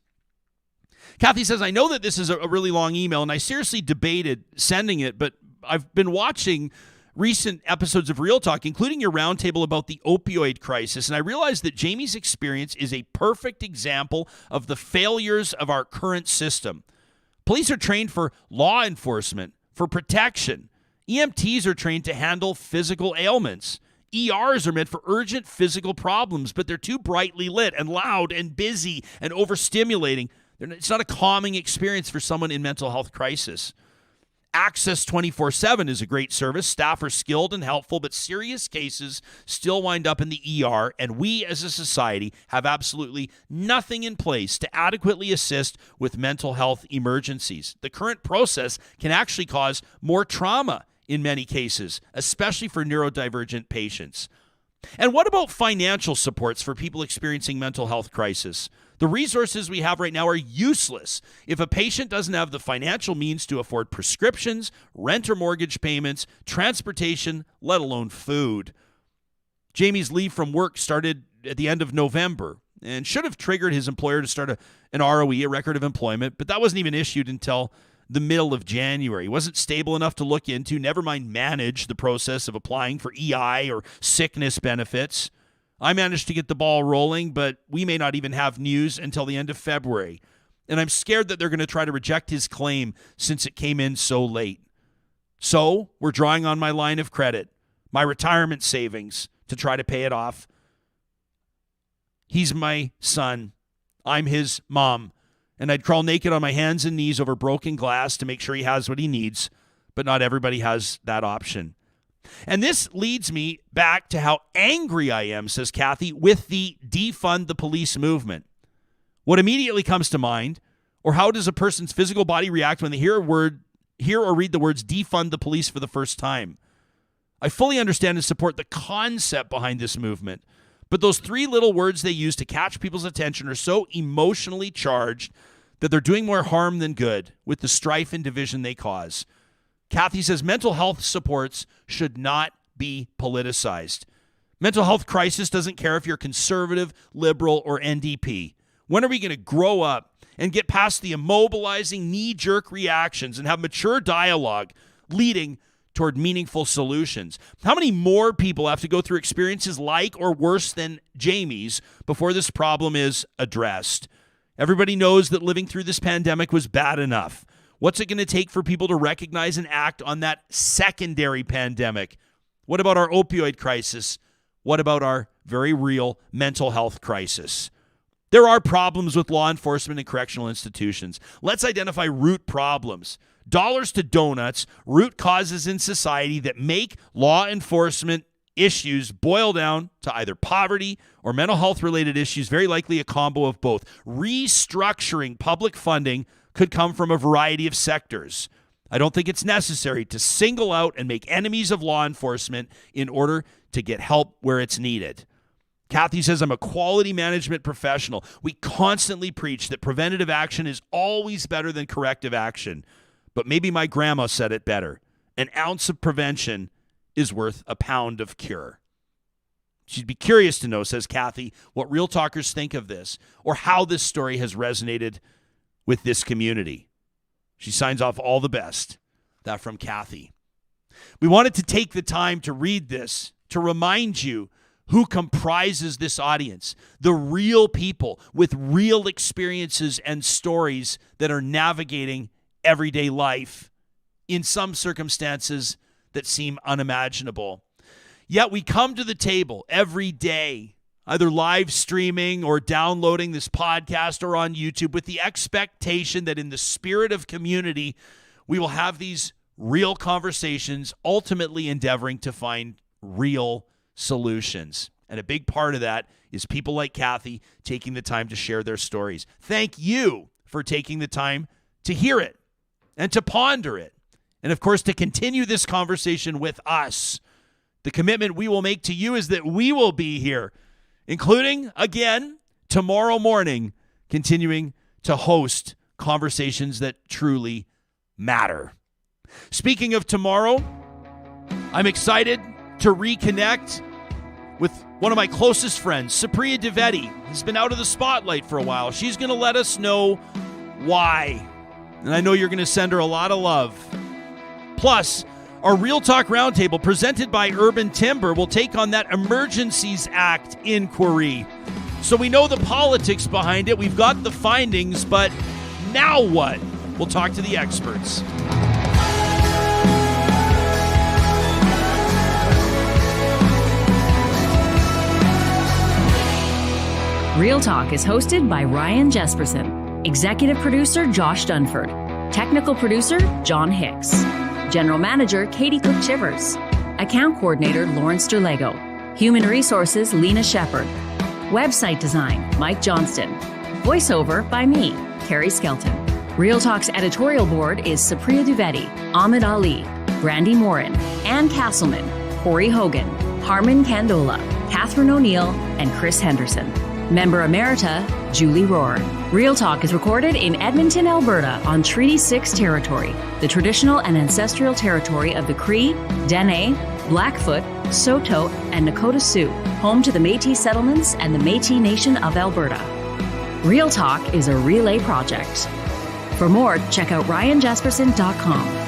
Kathy says, I know that this is a really long email, and I seriously debated sending it, but I've been watching recent episodes of Real Talk, including your roundtable about the opioid crisis, and I realized that Jamie's experience is a perfect example of the failures of our current system. Police are trained for law enforcement, for protection. EMTs are trained to handle physical ailments. ERs are meant for urgent physical problems, but they're too brightly lit and loud and busy and overstimulating. It's not a calming experience for someone in mental health crisis. Access 24/7 is a great service. Staff are skilled and helpful, but serious cases still wind up in the ER, and we as a society have absolutely nothing in place to adequately assist with mental health emergencies. The current process can actually cause more trauma in many cases, especially for neurodivergent patients. And what about financial supports for people experiencing mental health crisis? The resources we have right now are useless if a patient doesn't have the financial means to afford prescriptions, rent or mortgage payments, transportation, let alone food. Jamie's leave from work started at the end of November and should have triggered his employer to start an ROE, a record of employment, but that wasn't even issued until the middle of January. He wasn't stable enough to look into, never mind manage the process of applying for EI or sickness benefits. I managed to get the ball rolling, but we may not even have news until the end of February. And I'm scared that they're going to try to reject his claim since it came in so late. So we're drawing on my line of credit, my retirement savings, to try to pay it off. He's my son. I'm his mom. And I'd crawl naked on my hands and knees over broken glass to make sure he has what he needs. But not everybody has that option. And this leads me back to how angry I am, says Kathy, with the defund the police movement. What immediately comes to mind, or how does a person's physical body react when they hear or read the words defund the police for the first time? I fully understand and support the concept behind this movement, but those three little words they use to catch people's attention are so emotionally charged that they're doing more harm than good with the strife and division they cause. Kathy says mental health supports should not be politicized. Mental health crisis doesn't care if you're conservative, liberal, or NDP. When are we going to grow up and get past the immobilizing, knee-jerk reactions and have mature dialogue leading toward meaningful solutions? How many more people have to go through experiences like or worse than Jamie's before this problem is addressed? Everybody knows that living through this pandemic was bad enough. What's it going to take for people to recognize and act on that secondary pandemic? What about our opioid crisis? What about our very real mental health crisis? There are problems with law enforcement and correctional institutions. Let's identify root problems. Dollars to donuts, root causes in society that make law enforcement issues boil down to either poverty or mental health related issues, very likely a combo of both. Restructuring public funding could come from a variety of sectors. I don't think it's necessary to single out and make enemies of law enforcement in order to get help where it's needed. Kathy says, I'm a quality management professional. We constantly preach that preventative action is always better than corrective action. But maybe my grandma said it better. An ounce of prevention is worth a pound of cure. She'd be curious to know, says Kathy, what Real Talkers think of this or how this story has resonated with this community. She signs off all the best. That from Kathy. We wanted to take the time to read this to remind you who comprises this audience, the real people with real experiences and stories that are navigating everyday life in some circumstances that seem unimaginable. Yet we come to the table every day, either live streaming or downloading this podcast or on YouTube, with the expectation that in the spirit of community, we will have these real conversations, ultimately endeavoring to find real solutions. And a big part of that is people like Kathy taking the time to share their stories. Thank you for taking the time to hear it and to ponder it. And of course, to continue this conversation with us. The commitment we will make to you is that we will be here, including, again, tomorrow morning, continuing to host conversations that truly matter. Speaking of tomorrow, I'm excited to reconnect with one of my closest friends, Supriya Dwivedi, has been out of the spotlight for a while. She's going to let us know why. And I know you're going to send her a lot of love. Plus, our Real Talk Roundtable, presented by Urban Timber, will take on that Emergencies Act inquiry. So we know the politics behind it. We've got the findings, but now what? We'll talk to the experts. Real Talk is hosted by Ryan Jesperson, executive producer Josh Dunford, technical producer John Hicks, general manager Katie Cook-Chivers, account coordinator Lawrence Derlego, human resources Lena Shepard, website design Mike Johnston, voiceover by me, Carrie Skelton. Real Talk's editorial board is Supriya Dwivedi, Ahmed Ali, Brandy Morin, Ann Castleman, Corey Hogan, Harman Candola, Catherine O'Neill, and Chris Henderson. Member Emerita, Julie Rohr. Real Talk is recorded in Edmonton, Alberta on Treaty 6 territory, the traditional and ancestral territory of the Cree, Dene, Blackfoot, Saulteaux, and Nakota Sioux, home to the Métis settlements and the Métis Nation of Alberta. Real Talk is a relay project. For more, check out ryanjesperson.com.